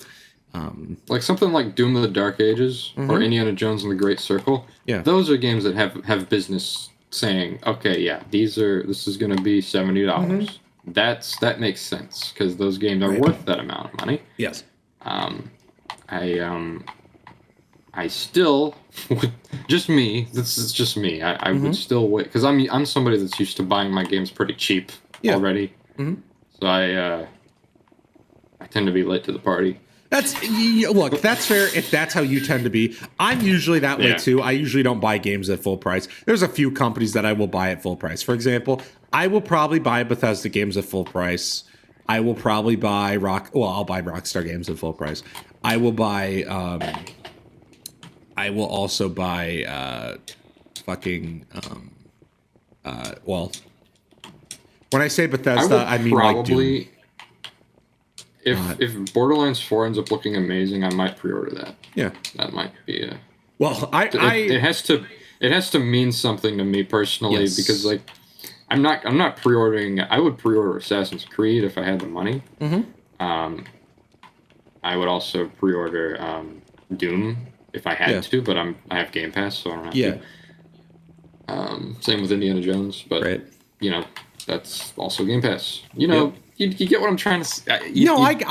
Like something like Doom of the Dark Ages or Indiana Jones and the Great Circle. Yeah. Those are games that have business saying, okay, yeah, this is going to be $70. That makes sense, because those games are worth that amount of money. Yes. I still, just me. This is just me. I would still wait, because I'm somebody that's used to buying my games pretty cheap already. So I tend to be late to the party. Look, that's fair if that's how you tend to be. I'm usually that way too. I usually don't buy games at full price. There's a few companies that I will buy at full price. For example, I will probably buy Bethesda games at full price. I will probably buy I'll buy Rockstar games at full price. I will buy I will also buy when I say Bethesda, I mean like Doom. If Borderlands 4 ends up looking amazing, I might pre-order that. Yeah, that might be a. Well, it has to mean something to me personally, because like I'm not pre-ordering. I would pre-order Assassin's Creed if I had the money. I would also pre-order Doom if I had to, but I have Game Pass, so I don't have to. Same with Indiana Jones, but that's also Game Pass. You get what I'm trying to say? I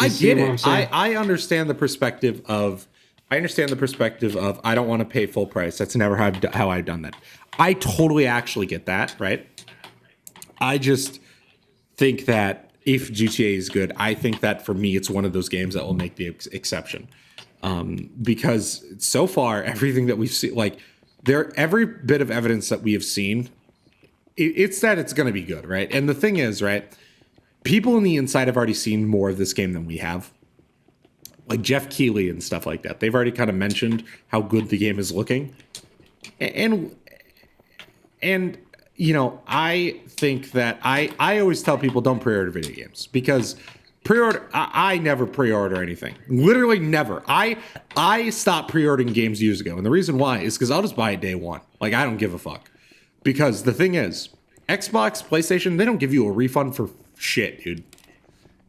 get it. I understand the perspective of I don't want to pay full price. That's never how I've done that. I totally actually get that, right? I just think that if GTA is good, I think that for me, it's one of those games that will make the exception. Because so far, everything that we've seen, like every bit of evidence that we have seen, it's that it's going to be good, right? And the thing is, right? People on the inside have already seen more of this game than we have. Like Jeff Keighley and stuff like that. They've already kind of mentioned how good the game is looking. And I think that I always tell people don't pre-order video games, because I never pre-order anything. Literally never. I stopped pre-ordering games years ago. And the reason why is because I'll just buy it day one. Like, I don't give a fuck. Because the thing is, Xbox, PlayStation, they don't give you a refund for shit, dude.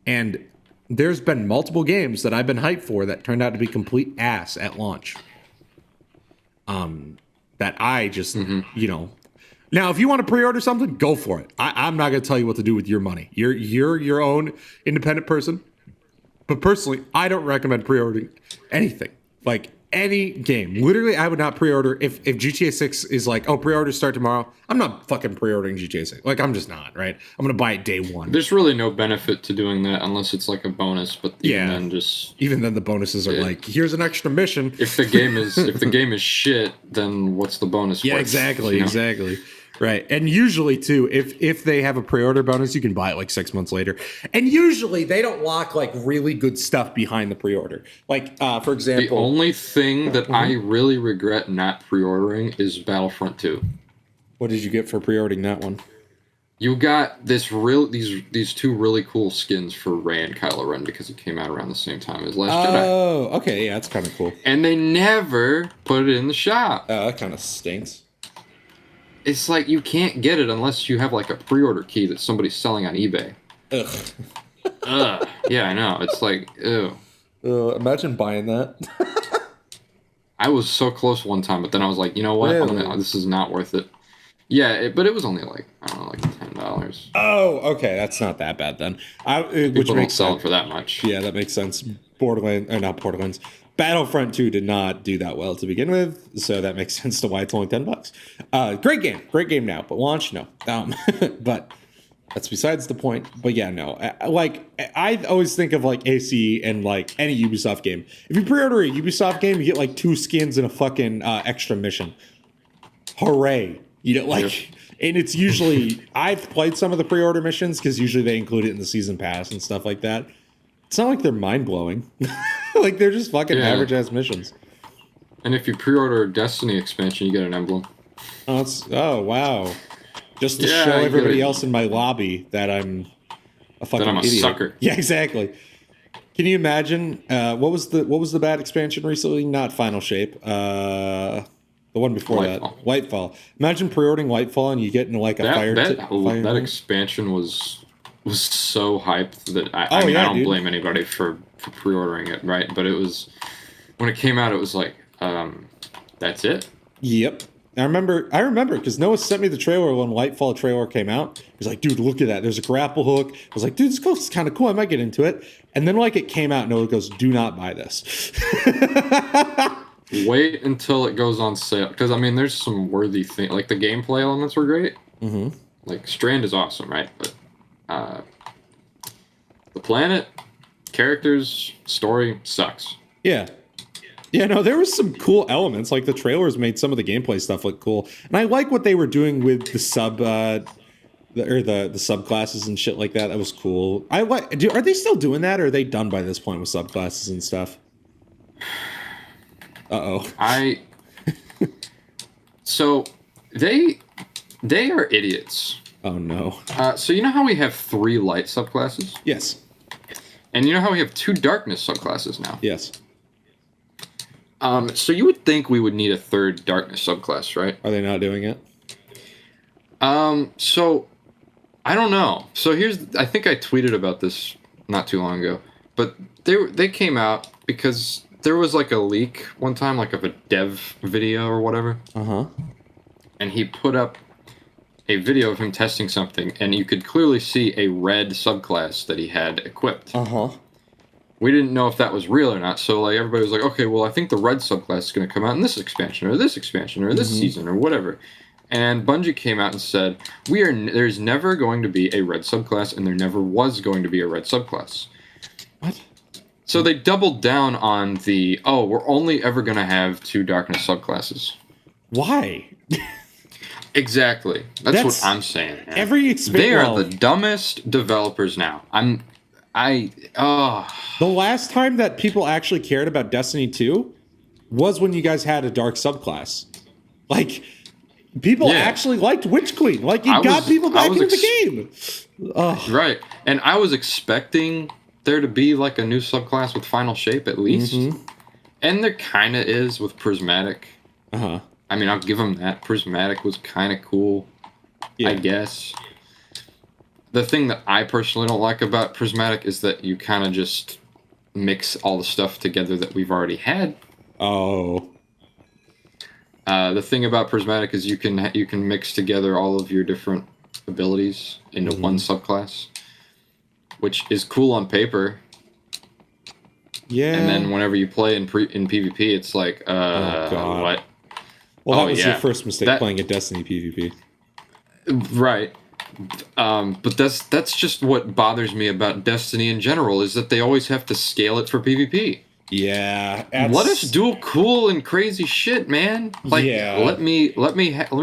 And there's been multiple games that I've been hyped for that turned out to be complete ass at launch. That I just, Now, if you want to pre-order something, go for it. I'm not going to tell you what to do with your money. You're your own independent person. But personally, I don't recommend pre-ordering anything. Like, any game. Literally, I would not pre-order. If GTA 6 is like, oh, pre-orders start tomorrow, I'm not fucking pre-ordering GTA 6. Like, I'm just not, right? I'm going to buy it day one. There's really no benefit to doing that unless it's like a bonus. But even then the bonuses are like, here's an extra mission. If the game is shit, then what's the bonus? Yeah, exactly. Right. And usually too, if they have a pre-order bonus, you can buy it like 6 months later. And usually they don't lock like really good stuff behind the pre-order. Like for example, The only thing that I really regret not pre-ordering is Battlefront 2. what did you get for pre-ordering that one? You got these two really cool skins for Rey and Kylo Ren because it came out around the same time as Last Jedi. Oh, okay, yeah, that's kind of cool. And they never put it in the shop. That kind of stinks. It's like you can't get it unless you have like a pre-order key that somebody's selling on eBay. Ugh. Ugh. Yeah, I know. It's like, ew. Imagine buying that. I was so close one time, but then I was like, you know what? Really? This is not worth it. Yeah, but it was only like, I don't know, like $10. Oh, okay, that's not that bad then. Which People don't makes sell sense. it for that much. Yeah, that makes sense. Not Borderlands. Battlefront 2 did not do that well to begin with, so that makes sense to why it's only $10. Great game now, but launch no. But that's besides the point. But yeah, no. I always think of like AC and like any Ubisoft game. If you pre-order a Ubisoft game, you get like 2 skins and a fucking extra mission. Hooray! You know, like. Yep. And it's usually, I've played some of the pre-order missions because usually they include it in the season pass and stuff like that. It's not like they're mind-blowing. Like, they're just fucking average-ass missions. And if you pre-order a Destiny expansion, you get an emblem. Oh, wow. Just to show everybody else in my lobby that I'm a fucking idiot. Sucker. Yeah, exactly. Can you imagine, what was the bad expansion recently? Not Final Shape. The one before Lightfall. Imagine pre-ordering Lightfall and you get into like a that expansion was so hyped that I don't blame anybody for pre-ordering it, right? But it was when it came out, it was like, that's it. Yep. I remember because Noah sent me the trailer when Lightfall trailer came out. He was like, dude, look at that. There's a grapple hook. I was like, dude, this is kind of cool. I might get into it. And then like it came out, Noah goes, do not buy this. Wait until it goes on sale, because I mean, there's some worthy things. Like the gameplay elements were great. Mm-hmm. Like Strand is awesome, right? But the planet, characters, story sucks. Yeah. Yeah, no, there was some cool elements. Like the trailers made some of the gameplay stuff look cool, and I like what they were doing with the subclasses and shit like that. That was cool. Are they still doing that, or are they done by this point with subclasses and stuff? So they are idiots. Oh no. So you know how we have 3 light subclasses? Yes. And you know how we have 2 darkness subclasses now? Yes. So you would think we would need a 3rd darkness subclass, right? Are they not doing it? So I don't know. So I think I tweeted about this not too long ago, but they came out because there was like a leak one time, like of a dev video or whatever. Uh-huh. And he put up a video of him testing something, and you could clearly see a red subclass that he had equipped. Uh-huh. We didn't know if that was real or not, so like everybody was like, okay, well, I think the red subclass is going to come out in this expansion or this season or whatever. And Bungie came out and said, there's never going to be a red subclass, and there never was going to be a red subclass. What? So they doubled down on we're only ever going to have 2 darkness subclasses. Why? Exactly. That's what I'm saying. Man. They are the dumbest developers now. The last time that people actually cared about Destiny 2 was when you guys had a dark subclass. Like, people actually liked Witch Queen. Like, you got people back into the game. Right. And I was expecting there to be like a new subclass with Final Shape at least. Mm-hmm. And there kind of is with Prismatic. Uh-huh. I mean, I'll give them that. Prismatic was kind of cool, I guess. The thing that I personally don't like about Prismatic is that you kind of just mix all the stuff together that we've already had. Oh. The thing about Prismatic is you can mix together all of your different abilities into one subclass, which is cool on paper. Yeah. And then whenever you play in PvP, it's like, what? Well, that was your first mistake playing a Destiny PvP. Right. But that's just what bothers me about Destiny in general, is that they always have to scale it for PvP. Yeah. Let us do cool and crazy shit, man. Like, Yeah. let me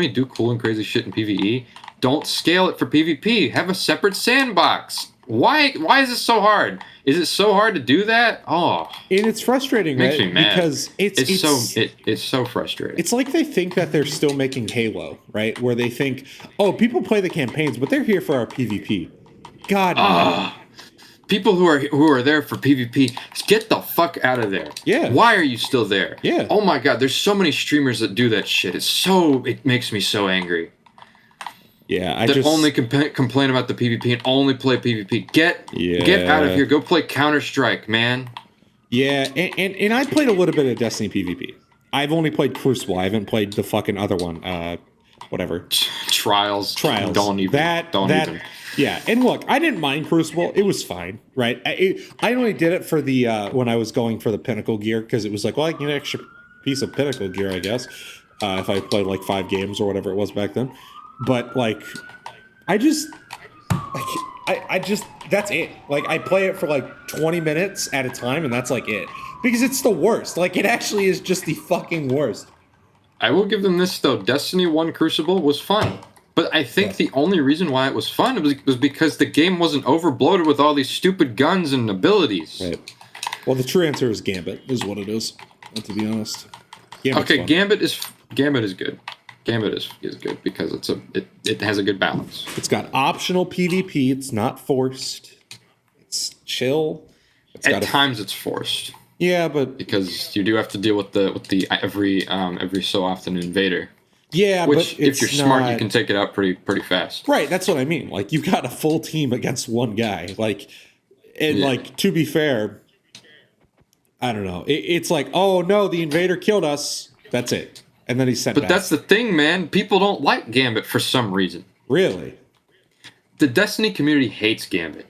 do cool and crazy shit in PvE. Don't scale it for PvP. Have a separate sandbox. Why is it so hard? Is it so hard to do that? Oh, And it's frustrating, makes right? me mad. Because it's so frustrating. It's like they think that they're still making Halo, right? Where they think, oh, people play the campaigns, but they're here for our PvP. God, no. People who are there for PvP, get the fuck out of there. Yeah. Why are you still there? Yeah. Oh my god, there's so many streamers that do that shit. It makes me so angry. Yeah, only complain about the PvP and only play PvP. Get out of here. Go play Counter-Strike, man. Yeah, and I played a little bit of Destiny PvP. I've only played Crucible. I haven't played the fucking other one. Whatever. Trials. Don't even. Yeah, and look, I didn't mind Crucible. It was fine, right? I only did it for the when I was going for the Pinnacle gear because it was like, well, I can get an extra piece of Pinnacle gear, I guess, if I played like 5 games or whatever it was back then. But like, I just that's it. Like, I play it for like 20 minutes at a time, and that's like it because it's the worst. Like, it actually is just the fucking worst. I will give them this though. Destiny 1 Crucible was fun. But I think the only reason why it was fun was because the game wasn't overbloated with all these stupid guns and abilities. Right. Well, the true answer is Gambit, is what it is. To be honest. Gambit's fun. Gambit is good. Gambit is good because it has a good balance. It's got optional PvP. It's not forced. It's chill. At times it's forced. Yeah, but because you do have to deal with the every so often invader. Yeah, which but if you're smart, you can take it out pretty fast. Right, that's what I mean. Like, you got a full team against one guy. Like, and like, to be fair, I don't know. It's like, oh no, the invader killed us. That's it, and then he's sent. But that's the thing, man. People don't like Gambit for some reason. Really, the Destiny community hates Gambit.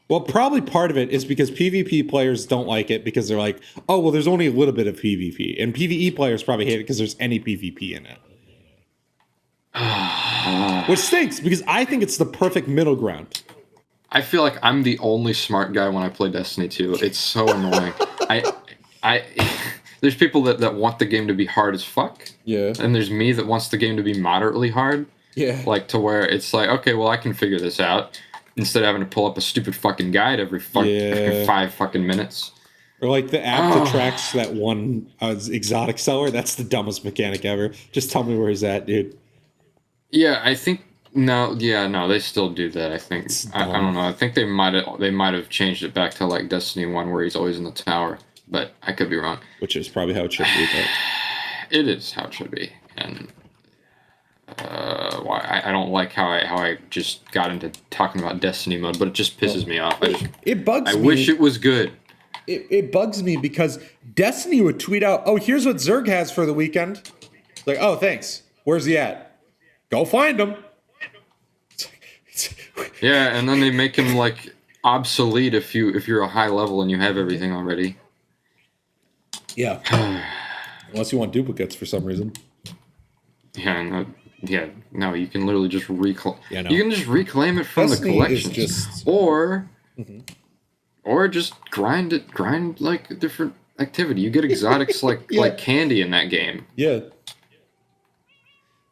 Well, probably part of it is because PvP players don't like it because they're like, oh, well, there's only a little bit of PvP, and PvE players probably hate it because there's any PvP in it. Which stinks because I think it's the perfect middle ground. I feel like I'm the only smart guy when I play Destiny 2. It's so annoying. I there's people that want the game to be hard as fuck. Yeah. And there's me that wants the game to be moderately hard. Yeah. Like to where it's like, okay, well I can figure this out instead of having to pull up a stupid fucking guide every 5 fucking minutes. Or like the app that tracks that one exotic seller. That's the dumbest mechanic ever. Just tell me where he's at, dude. Yeah, I think they still do that. I think I don't know. I think they might have changed it back to like Destiny 1 where he's always in the tower, but I could be wrong. Which is probably how it should be. But it is how it should be, and I don't like how I just got into talking about Destiny mode, but it just pisses me off. It bugs me. I wish it was good. It bugs me because Destiny would tweet out, "Oh, here's what Zerg has for the weekend." Like, oh, thanks. Where's he at? Go find him. Yeah, and then they make him like obsolete if you're a high level and you have everything already. Yeah. Unless you want duplicates for some reason. No, you can literally just reclaim. Yeah, no. You can just reclaim it from Destiny the collection, or just grind like a different activity. You get exotics like candy in that game. Yeah.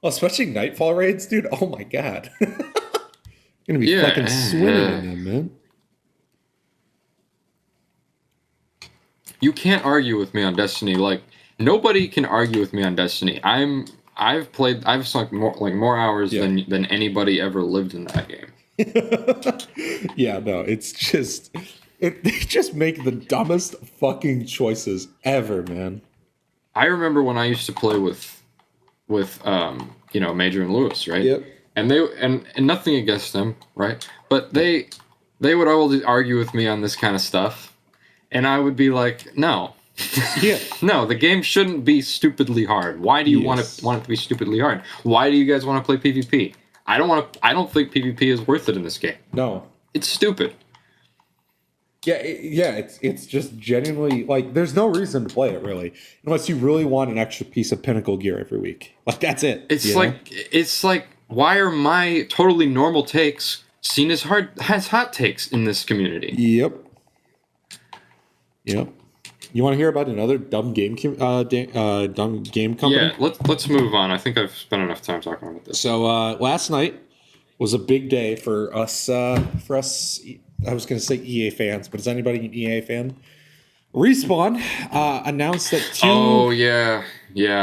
Well, especially Nightfall raids, dude. Oh my god. Gonna be fucking swimming in them, man. You can't argue with me on Destiny. Like nobody can argue with me on Destiny. I've sunk more hours than anybody ever lived in that game. Yeah, no, it's just they just make the dumbest fucking choices ever, man. I remember when I used to play with Major and Lewis, right? Yep. And they and nothing against them, right? But they would always argue with me on this kind of stuff, and I would be like, no. Yeah. No, the game shouldn't be stupidly hard. Why do you want it to be stupidly hard? Why do you guys want to play PvP? I don't think PvP is worth it in this game. No. It's stupid. Yeah, it's just genuinely like there's no reason to play it really, unless you really want an extra piece of Pinnacle gear every week. Like that's it. It's like why are my totally normal takes seen as hot takes in this community? Yep. You want to hear about another dumb game dumb game company? Yeah, let's move on. I think I've spent enough time talking about this. So last night was a big day for us. I was going to say EA fans, but is anybody an EA fan? Respawn announced that two. Oh yeah.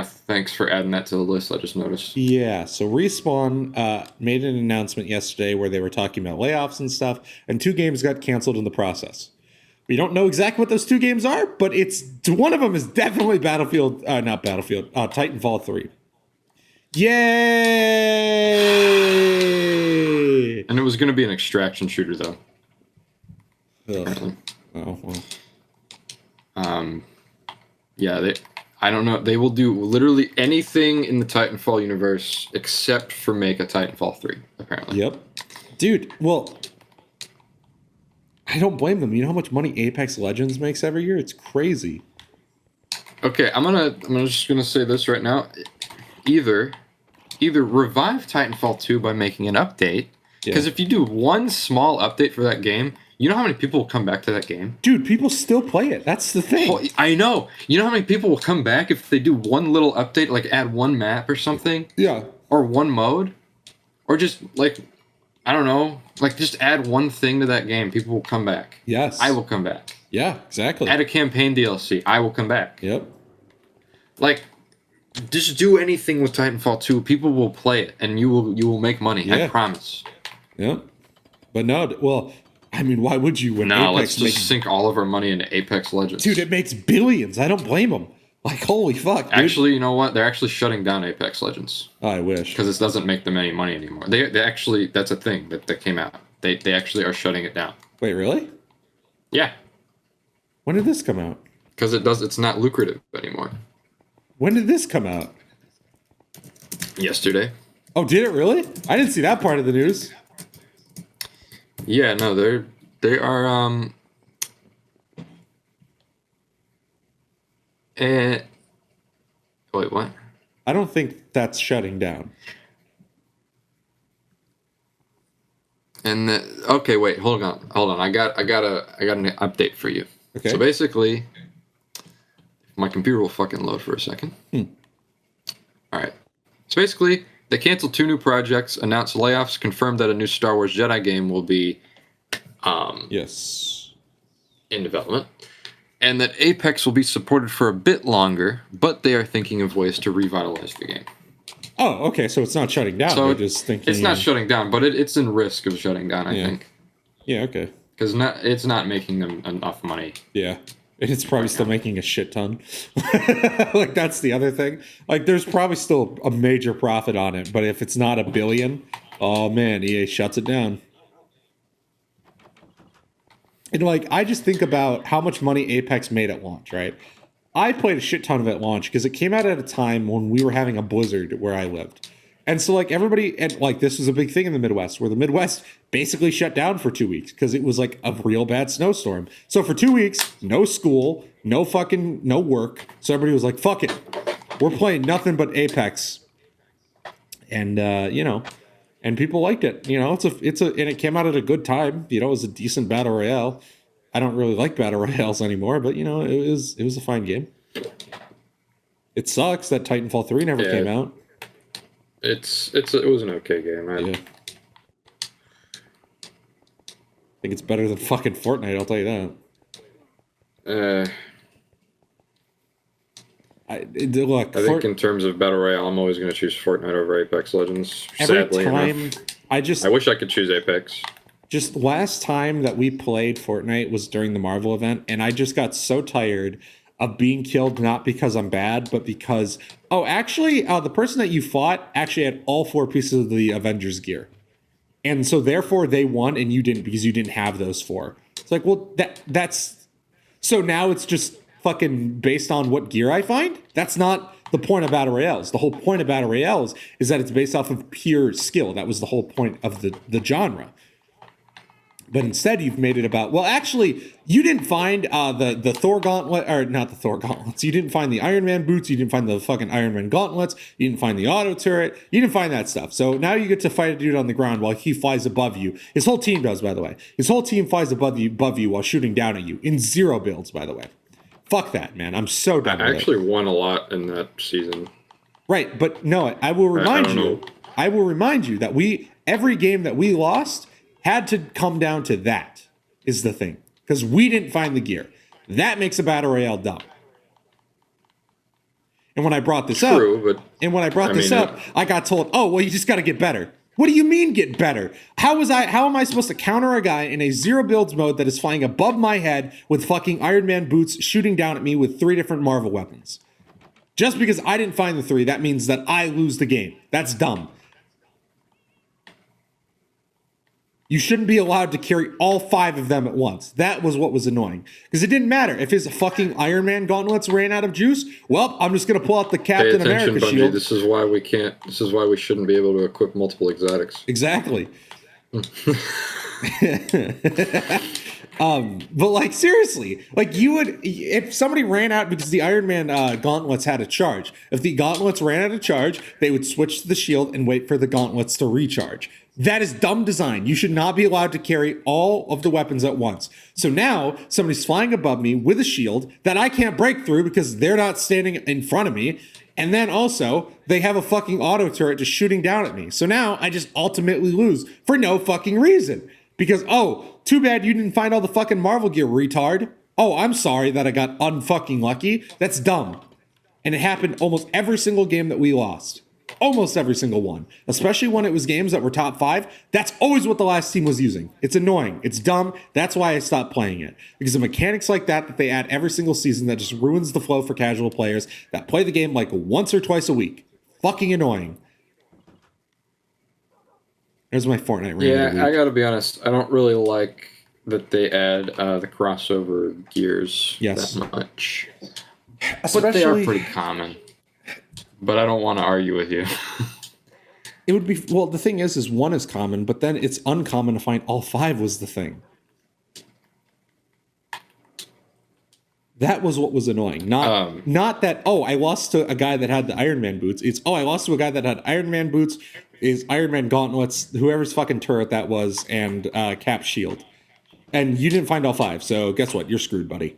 Thanks for adding that to the list. I just noticed. Yeah, so Respawn made an announcement yesterday where they were talking about layoffs and stuff, and 2 games got canceled in the process. We don't know exactly what those 2 games are, but it's one of them is definitely Titanfall 3. Yay! And it was going to be an extraction shooter, though. Ugh. Oh well. Yeah, I don't know. They will do literally anything in the Titanfall universe except for make a Titanfall 3, apparently. Yep. Dude, well, I don't blame them. You know how much money Apex Legends makes every year? It's crazy. Okay, I'm just gonna say this right now. Either revive Titanfall 2 by making an update, because if you do one small update for that game, you know how many people will come back to that game? Dude, people still play it. That's the thing. Well, I know. You know how many people will come back if they do one little update, like add one map or something? Yeah. Or one mode? Or just, like, I don't know, like just add one thing to that game. People will come back. Yes. I will come back. Yeah, exactly. Add a campaign DLC. I will come back. Yep. Like, just do anything with Titanfall 2. People will play it, and you will make money. Yeah. I promise. Yep. But no, well, I mean, why would you? When no, let's just sink all of our money into Apex Legends. Dude, it makes billions. I don't blame them. Like, holy fuck, dude. Actually, you know what? They're actually shutting down Apex Legends. Oh, I wish. Because it doesn't make them any money anymore. They actually, that's a thing that came out. They actually are shutting it down. Wait, really? Yeah. When did this come out? Because it's not lucrative anymore. When did this come out? Yesterday. Oh, did it really? I didn't see that part of the news. Yeah, no, they are wait, what? I don't think that's shutting down. And okay, wait, hold on. I got an update for you. Okay. So basically, my computer will fucking load for a second. All right. So basically, they canceled 2 new projects, announced layoffs, confirmed that a new Star Wars Jedi game will be yes, in development, and that Apex will be supported for a bit longer, but they are thinking of ways to revitalize the game. Oh, okay, so it's not shutting down. So They're just thinking it's not shutting down, but it's in risk of shutting down, I think. Yeah, okay. Because it's not making them enough money. Yeah. And it's probably still making a shit ton. Like, that's the other thing. Like, there's probably still a major profit on it, but if it's not $1 billion, oh man, EA shuts it down. And like, I just think about how much money Apex made at launch, right? I played a shit ton of it at launch because it came out at a time when we were having a blizzard where I lived. And so like everybody, and like this was a big thing in the Midwest, where the Midwest basically shut down for 2 weeks because it was like a real bad snowstorm. So for 2 weeks, no school, no work. So everybody was like, fuck it. We're playing nothing but Apex. And and people liked it. And it came out at a good time. It was a decent battle royale. I don't really like battle royales anymore, but it was a fine game. It sucks that Titanfall 3 never came out. It was an okay game. I think it's better than fucking Fortnite, I'll tell you that. I think in terms of battle royale, I'm always going to choose Fortnite over Apex Legends. Every time I wish I could choose Apex. Just last time that we played Fortnite was during the Marvel event, and I just got so tired of being killed, not because I'm bad, but because the person that you fought actually had all 4 pieces of the Avengers gear, and so therefore they won and you didn't because you didn't have those 4. It's like, well, that's so now it's just fucking based on what gear I find. That's not the point of battle royales. The whole point of battle royales is that it's based off of pure skill. That was the whole point of the genre. But instead, you've made it about, well, actually, you didn't find the Thor gauntlet, or not the Thor gauntlets. You didn't find the Iron Man boots. You didn't find the fucking Iron Man gauntlets. You didn't find the auto turret. You didn't find that stuff. So now you get to fight a dude on the ground while he flies above you. His whole team does, by the way. His whole team flies above you while shooting down at you in 0 builds, by the way. Fuck that, man. I'm so done I with actually it. won a lot in that season. Right, but no, I will remind you. I will remind you that every game that we lost had to come down to that is the thing. Because we didn't find the gear. That makes a battle royale dumb. And when I brought this up, I got told, "Oh, well, you just got to get better." What do you mean get better? How am I supposed to counter a guy in a zero builds mode that is flying above my head with fucking Iron Man boots shooting down at me with 3 different Marvel weapons? Just because I didn't find the 3, that means that I lose the game. That's dumb. You shouldn't be allowed to carry all 5 of them at once. That was what was annoying. Because it didn't matter. If his fucking Iron Man gauntlets ran out of juice, well, I'm just going to pull out the Captain America Bungie. shield. This is why we can't. This is why we shouldn't be able to equip multiple exotics. Exactly. But like seriously, like you would, if somebody ran out because the Iron Man gauntlets had a charge. If the gauntlets ran out of charge, they would switch to the shield and wait for the gauntlets to recharge. That is dumb design. You should not be allowed to carry all of the weapons at once. So now somebody's flying above me with a shield that I can't break through because they're not standing in front of me. And then also they have a fucking auto turret just shooting down at me. So now I just ultimately lose for no fucking reason. Because, oh, too bad you didn't find all the fucking Marvel gear, retard. Oh, I'm sorry that I got unfucking lucky. That's dumb. And it happened almost every single game that we lost. Almost every single one. Especially when it was games that were top 5. That's always what the last team was using. It's annoying. It's dumb. That's why I stopped playing it. Because of mechanics like that they add every single season that just ruins the flow for casual players that play the game like once or twice a week. Fucking annoying. There's my Fortnite rant. Yeah, I gotta be honest. I don't really like that they add the crossover gears that much. But they are pretty common. But I don't want to argue with you. It would be, well, the thing is one is common, but then it's uncommon to find all 5 was the thing. That was what was annoying. Not that, oh, I lost to a guy that had the Iron Man boots. It's, oh, I lost to a guy that had Iron Man boots, is Iron Man gauntlets, whoever's fucking turret that was, and Cap shield. And you didn't find all 5, so guess what? You're screwed, buddy.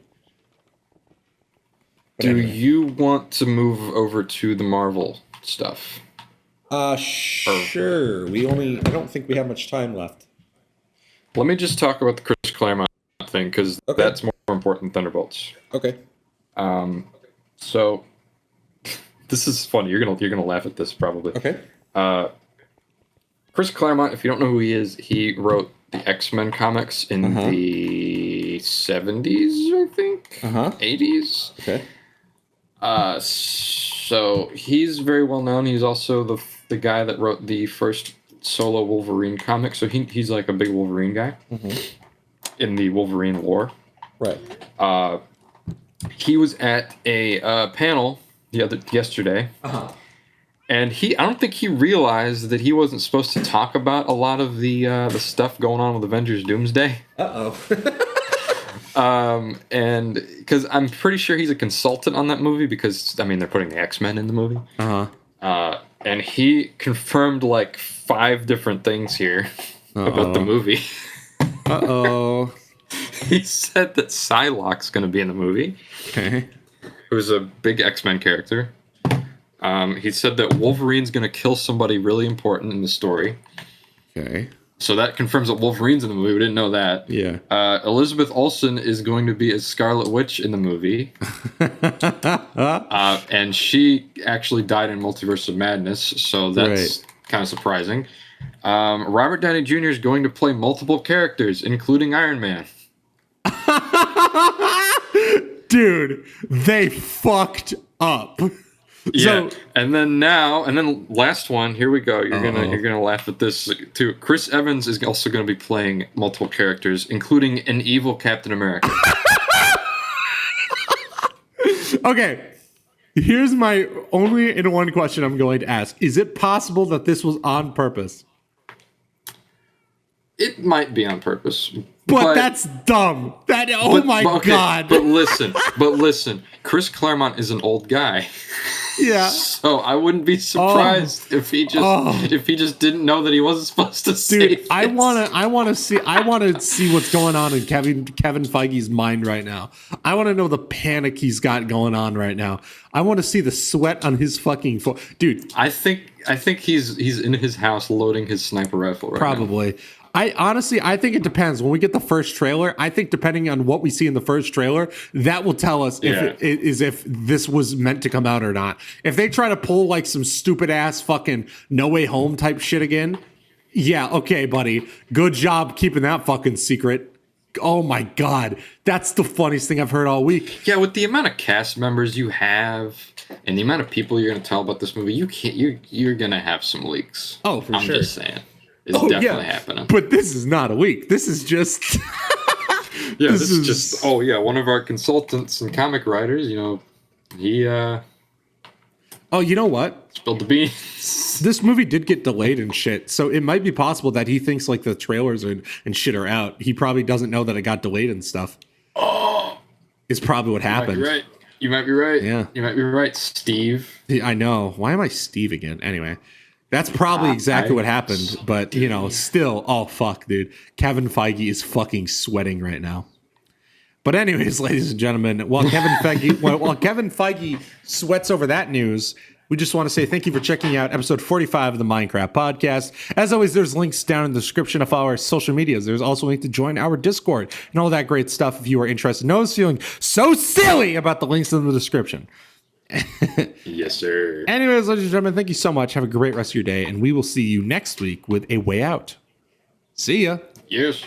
Do you want to move over to the Marvel stuff? Sure. I don't think we have much time left. Let me just talk about the Chris Claremont thing, because that's more important than Thunderbolts. Okay. So this is funny. You're gonna laugh at this probably. Okay. Chris Claremont, if you don't know who he is, he wrote the X-Men comics in the 70s, I think. 80s. Okay. So he's very well known. He's also the guy that wrote the first solo Wolverine comic. So he's like a big Wolverine guy in the Wolverine lore. Right. He was at a panel yesterday. And I don't think he realized that he wasn't supposed to talk about a lot of the stuff going on with Avengers Doomsday. And because I'm pretty sure he's a consultant on that movie, because I mean they're putting the X-Men in the movie. And he confirmed like 5 different things here about the movie. He said that Psylocke's going to be in the movie. Okay. Who's a big X-Men character. He said that Wolverine's going to kill somebody really important in the story. Okay. So that confirms that Wolverine's in the movie. We didn't know that. Yeah. Elizabeth Olsen is going to be as Scarlet Witch in the movie. And she actually died in Multiverse of Madness, so that's kind of surprising. Robert Downey Jr. is going to play multiple characters, including Iron Man. Dude, they fucked up. Yeah, and then last one. Here we go. You're gonna laugh at this too. Chris Evans is also gonna be playing multiple characters, including an evil Captain America. Okay, here's my only and one question I'm going to ask: is it possible that this was on purpose? It might be on purpose, but that's dumb. God! But listen, Chris Claremont is an old guy. Yeah. So I wouldn't be surprised if he just didn't know that he wasn't supposed to say Dude, this. I want to see what's going on in Kevin Feige's mind right now. I want to know the panic he's got going on right now. I want to see the sweat on his fucking dude. I think he's in his house loading his sniper rifle right now. Probably. I think it depends. When we get the first trailer, I think depending on what we see in the first trailer, that will tell us if this was meant to come out or not. If they try to pull like some stupid ass fucking No Way Home type shit again, yeah, okay, buddy. Good job keeping that fucking secret. Oh my god, that's the funniest thing I've heard all week. Yeah, with the amount of cast members you have and the amount of people you're going to tell about this movie, you're going to have some leaks. Oh, for sure. I'm just saying. It's definitely happening. But this is not a week. This is just yeah, this is just one of our consultants and comic writers, he oh, you know what? Spilled the beans. This movie did get delayed and shit, so it might be possible that he thinks like the trailers and shit are out. He probably doesn't know that it got delayed and stuff. Oh, is probably what happened. You might be right. Yeah, you might be right, Steve. I know. Why am I Steve again? Anyway, that's probably exactly what happened. But still, oh fuck, dude. Kevin Feige is fucking sweating right now. But anyways, ladies and gentlemen, while Kevin Feige sweats over that news, we just want to say thank you for checking out episode 45 of the Minecraft podcast. As always, there's links down in the description of our social medias. There's also a link to join our Discord and all that great stuff if you are interested. No one's feeling so silly about the links in the description. Yes, sir. Anyways, ladies and gentlemen, thank you so much. Have a great rest of your day, and we will see you next week with A Way Out. See ya. Yes.